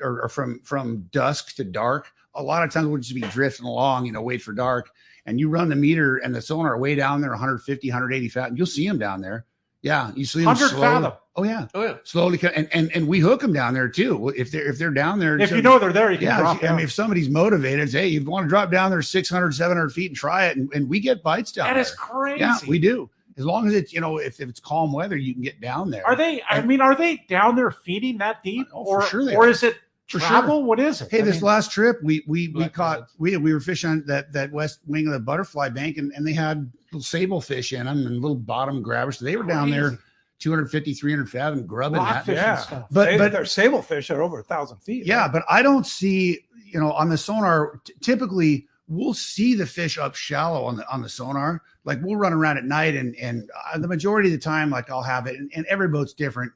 or from dusk to dark, a lot of times we'll just be drifting along, wait for dark, and you run the meter and the sonar way down there, 150, 180 fathom. You'll see them down there. Yeah, you see them 100 slowly. fathom. Oh yeah, Oh yeah. Slowly, and we hook them down there too. If they're down there, If you know they're there, you can drop I down. mean, if somebody's motivated, say, hey, you want to drop down there 600, 700 feet and try it, and we get bites down there. That is crazy. Yeah, we do. As long as it's, if it's calm weather, you can get down there. Are they? Are they down there feeding that deep, for sure they or are. is it For travel? sure. What is it? Hey, this last trip, we were fishing on that west wing of the butterfly bank, and they had little sable fish in them and little bottom grabbers. So they were down there 250, 300 fathom grubbing that. Yeah, but they're sable fish are over 1,000 feet. Yeah, right? but I don't see, on the sonar, typically we'll see the fish up shallow on the sonar. Like we'll run around at night and the majority of the time, like I'll have it, and every boat's different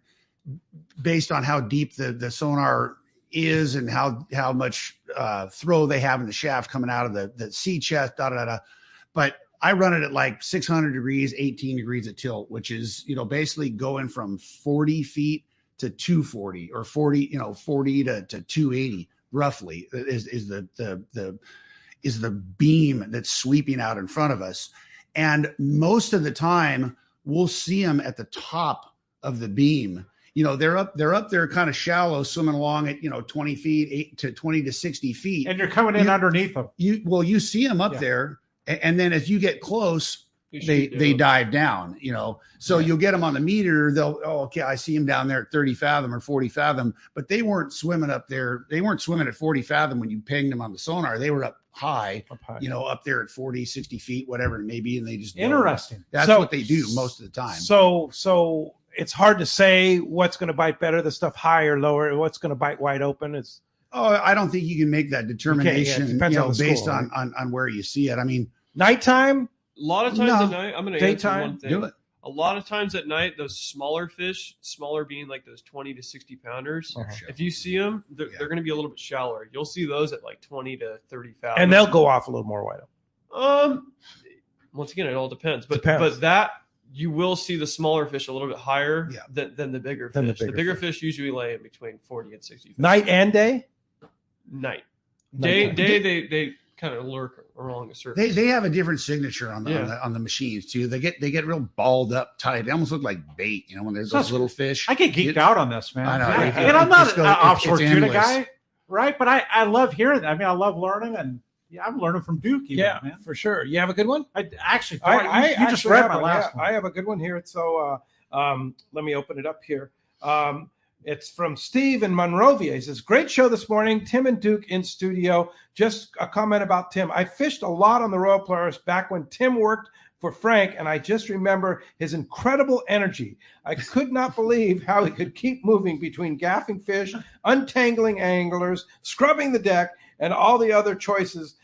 based on how deep the sonar is and how much throw they have in the shaft coming out of the sea chest, But I run it at like 600 degrees, 18 degrees at tilt, which is, basically going from 40 feet to 240 or 40, 40 to 280 roughly is the beam that's sweeping out in front of us. And most of the time we'll see them at the top of the beam. They're up there kind of shallow, swimming along at, 20 feet, 20 to 60 feet. And you're coming in underneath them. You see them up there. And then as you get close, they dive down, so you'll get them on the meter. Okay, I see them down there at 30 fathom or 40 fathom, but they weren't swimming up there. They weren't swimming at 40 fathom when you pinged them on the sonar. They were up high, up there at 40, 60 feet, whatever it may be. And they just, interesting. That's what they do most of the time. So it's hard to say what's going to bite better, the stuff high or lower, what's going to bite wide open. I don't think you can make that determination, depends on the based school, on where you see it. I mean, nighttime. A lot of times at night, I'm going to answer Daytime? one thing. Do it. A lot of times at night, those smaller fish, smaller being like those 20 to 60 pounders, if you see them, they're going to be a little bit shallower. You'll see those at like 20 to 30 fathoms. And they'll go off a little more wide open. Once again, it all depends. But that you will see the smaller fish a little bit higher than the bigger fish. The bigger fish usually lay in between 40 and 60 fathoms. Night and day? Night. Day, they kind of lurk along the surface. They have a different signature on the machines too. They get real balled up tight. They almost look like bait, when there's those little fish. I get geeked out on this, man. I know. And I'm not an offshore tuna endless. guy, right? But I love hearing that. I mean, I love learning, and I'm learning from Duke. Man, for sure. You have a good one? I actually, I just read my one. last one. I have a good one here. So let me open it up here. It's from Steve in Monrovia. He says, great show this morning. Tim and Duke in studio. Just a comment about Tim. I fished a lot on the Royal Polaris back when Tim worked for Frank, and I just remember his incredible energy. I could not believe how he could keep moving between gaffing fish, untangling anglers, scrubbing the deck, and all the other choices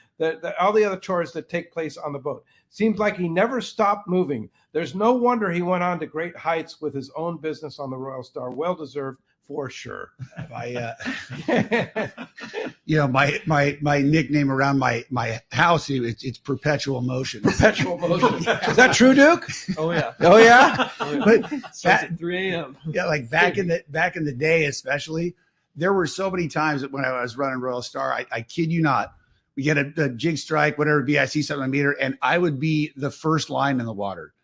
all the other chores that take place on the boat. Seems like he never stopped moving. There's no wonder he went on to great heights with his own business on the Royal Star. Well deserved for sure. My nickname around my house, it's perpetual motion. Perpetual motion. Is that true, Duke? Oh yeah. Oh yeah. But at 3 a.m. Yeah, like back in the day, especially, there were so many times that when I was running Royal Star, I kid you not, we get a jig strike, whatever it be, I see something on the meter, and I would be the first line in the water.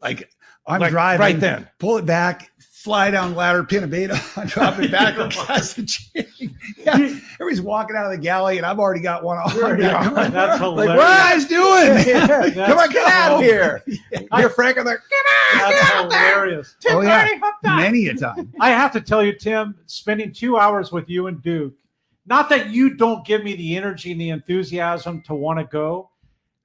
Like I'm driving, right then, pull it back, fly down the ladder, pin a bait on, drop it back, and cast the jig. Yeah, everybody's walking out of the galley, and I've already got one on. That's hilarious. Like, what are you guys doing? Come on, get out of here! You're Frank, and they're That's hilarious. Oh yeah, many a time. I have to tell you, Tim, spending 2 hours with you and Duke, not that you don't give me the energy and the enthusiasm to want to go.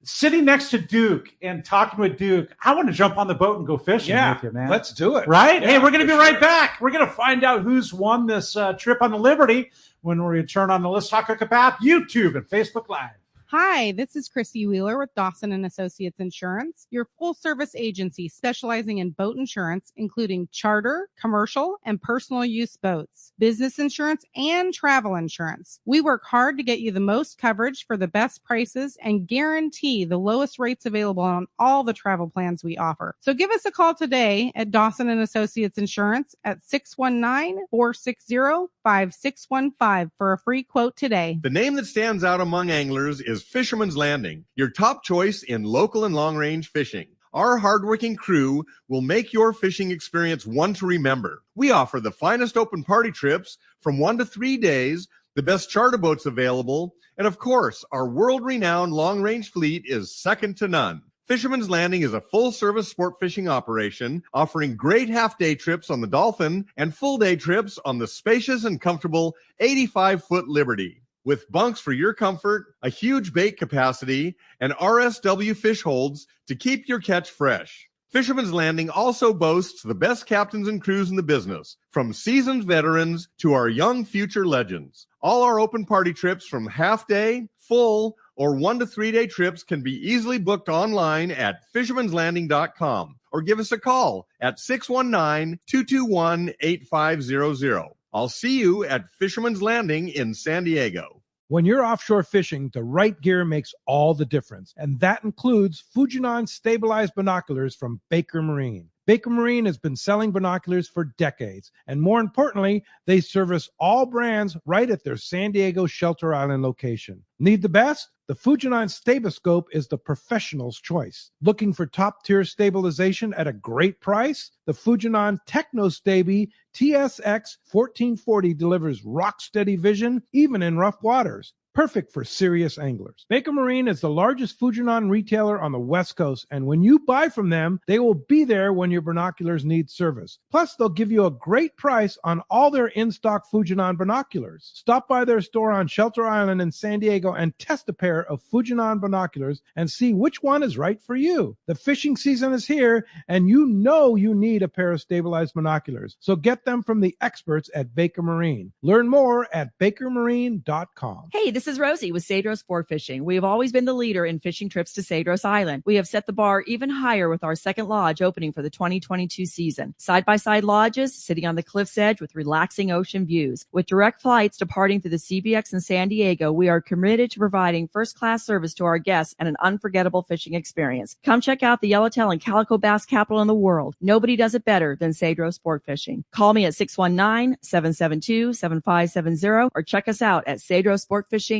Sitting next to Duke and talking with Duke, I want to jump on the boat and go fishing with you, man. Let's do it. Right? Yeah, hey, we're going to be right back. We're going to find out who's won this trip on the Liberty when we return on the Let's Talk Hookup app, YouTube, and Facebook Live. Hi, this is Christy Wheeler with Dawson and Associates Insurance, your full-service agency specializing in boat insurance, including charter, commercial, and personal use boats, business insurance, and travel insurance. We work hard to get you the most coverage for the best prices and guarantee the lowest rates available on all the travel plans we offer. So give us a call today at Dawson and Associates Insurance at 619-460-5615 for a free quote today. The name that stands out among anglers is Fisherman's Landing, your top choice in local and long-range fishing. Our hardworking crew will make your fishing experience one to remember. We offer the finest open party trips from 1 to 3 days, the best charter boats available, and of course, our world-renowned long-range fleet is second to none. Fisherman's Landing is a full-service sport fishing operation offering great half-day trips on the Dolphin and full-day trips on the spacious and comfortable 85-foot Liberty. With bunks for your comfort, a huge bait capacity, and RSW fish holds to keep your catch fresh. Fisherman's Landing also boasts the best captains and crews in the business, from seasoned veterans to our young future legends. All our open party trips from half-day, full, or 1 to 3 day trips can be easily booked online at fishermanslanding.com or give us a call at 619-221-8500. I'll see you at Fisherman's Landing in San Diego. When you're offshore fishing, the right gear makes all the difference, and that includes Fujinon stabilized binoculars from Baker Marine. Baker Marine has been selling binoculars for decades, and more importantly, they service all brands right at their San Diego Shelter Island location. Need the best? The Fujinon Staboscope is the professional's choice. Looking for top-tier stabilization at a great price? The Fujinon TechnoStabi TSX 1440 delivers rock-steady vision even in rough waters. Perfect for serious anglers. Baker Marine is the largest Fujinon retailer on the West Coast, and when you buy from them, they will be there when your binoculars need service. Plus, they'll give you a great price on all their in-stock Fujinon binoculars. Stop by their store on Shelter Island in San Diego and test a pair of Fujinon binoculars and see which one is right for you. The fishing season is here, and you know you need a pair of stabilized binoculars. So get them from the experts at Baker Marine. Learn more at bakermarine.com. Hey, this is Rosie with Cedros Sport Fishing. We have always been the leader in fishing trips to Cedros Island. We have set the bar even higher with our second lodge opening for the 2022 season. Side-by-side lodges sitting on the cliff's edge with relaxing ocean views. With direct flights departing through the CBX in San Diego, we are committed to providing first-class service to our guests and an unforgettable fishing experience. Come check out the Yellowtail and Calico Bass capital in the world. Nobody does it better than Cedros Sport Fishing. Call me at 619-772-7570 or check us out at cedrossportfishing.com.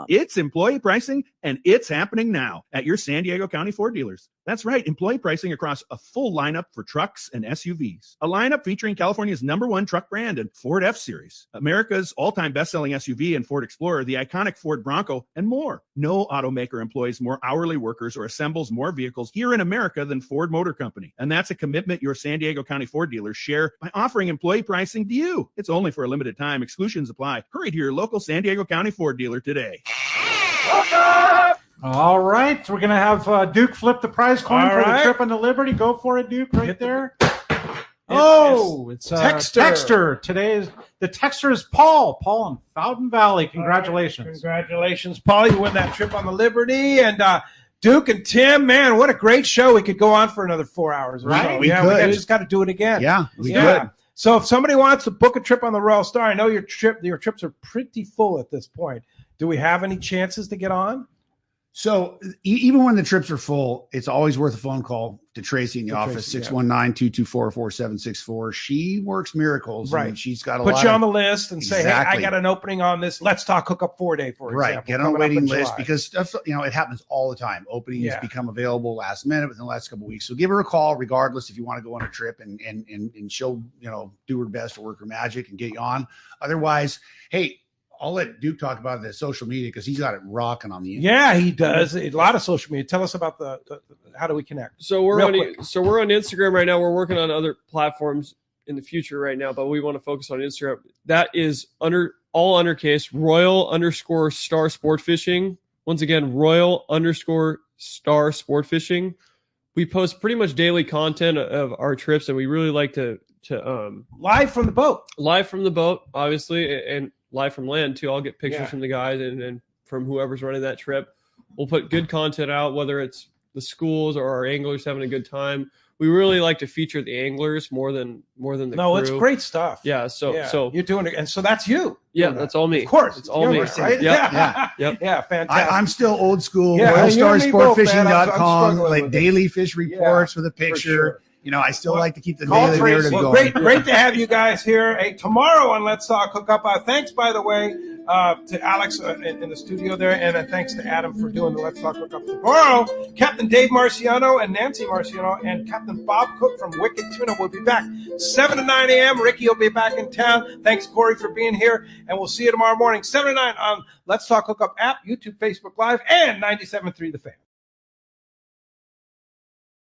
It's employee pricing, and it's happening now at your San Diego County Ford dealers. That's right, employee pricing across a full lineup for trucks and SUVs. A lineup featuring California's #1 truck brand and Ford F-Series, America's all-time best-selling SUV and Ford Explorer, the iconic Ford Bronco, and more. No automaker employs more hourly workers or assembles more vehicles here in America than Ford Motor Company. And that's a commitment your San Diego County Ford dealers share by offering employee pricing to you. It's only for a limited time. Exclusions apply. Hurry to your local San Diego County Ford dealer today. All right, we're going to have Duke flip the prize coin for the trip on the Liberty. Go for it, Duke, right there. It's Texter. Today the Texter is Paul. Paul in Fountain Valley. Congratulations. Right. Congratulations, Paul. You win that trip on the Liberty. And Duke and Tim, man, what a great show. We could go on for another 4 hours. Right? We could. Just got to do it again. Yeah, we could. So if somebody wants to book a trip on the Royal Star, I know your trips are pretty full at this point. Do we have any chances to get on? So even when the trips are full, it's always worth a phone call to Tracy in the office, 619-224-4764. She works miracles. Right. And she's got Put you on the list and say, hey, I got an opening on this. Let's Talk Hookup 4-Day, for example. Right. Get on a waiting list because stuff, it happens all the time. Openings become available last minute within the last couple of weeks. So give her a call regardless if you want to go on a trip and she'll, do her best to work her magic and get you on. Otherwise, hey, I'll let Duke talk about the social media because he's got it rocking on the internet. Yeah, he does. A lot of social media. Tell us about the how do we connect? So we're on Instagram right now. We're working on other platforms in the future right now, but we want to focus on Instagram. That is all undercase Royal_Star Sport Fishing. Once again, Royal_Star Sport Fishing. We post pretty much daily content of our trips, and we really like to live from the boat, obviously, and live from land too. I'll get pictures from the guys and from whoever's running that trip. we'll put good content out, whether it's the schools or our anglers having a good time. We really like to feature the anglers more than the No, crew. it's great stuff. Yeah, so you're doing it, and so that's you. Yeah, that's all me. Of course, it's all me. Right? Yeah. Yeah, fantastic. I'm still old school. Yeah, you and me both, man. I'm RoyalStarSportFishing.com, struggling like with daily fish reports with a picture. sure. I still like to keep the Call daily Tracy. narrative Well, going. great to have you guys here. Hey, tomorrow on Let's Talk Hookup. Thanks, by the way, to Alex in the studio there, and thanks to Adam for doing the Let's Talk Hookup tomorrow. Captain Dave Marciano and Nancy Marciano and Captain Bob Cook from Wicked Tuna will be back 7 to 9 a.m. Ricky will be back in town. Thanks, Corey, for being here, and we'll see you tomorrow morning, 7 to 9 on Let's Talk Hookup app, YouTube, Facebook Live, and 97.3 The Fan.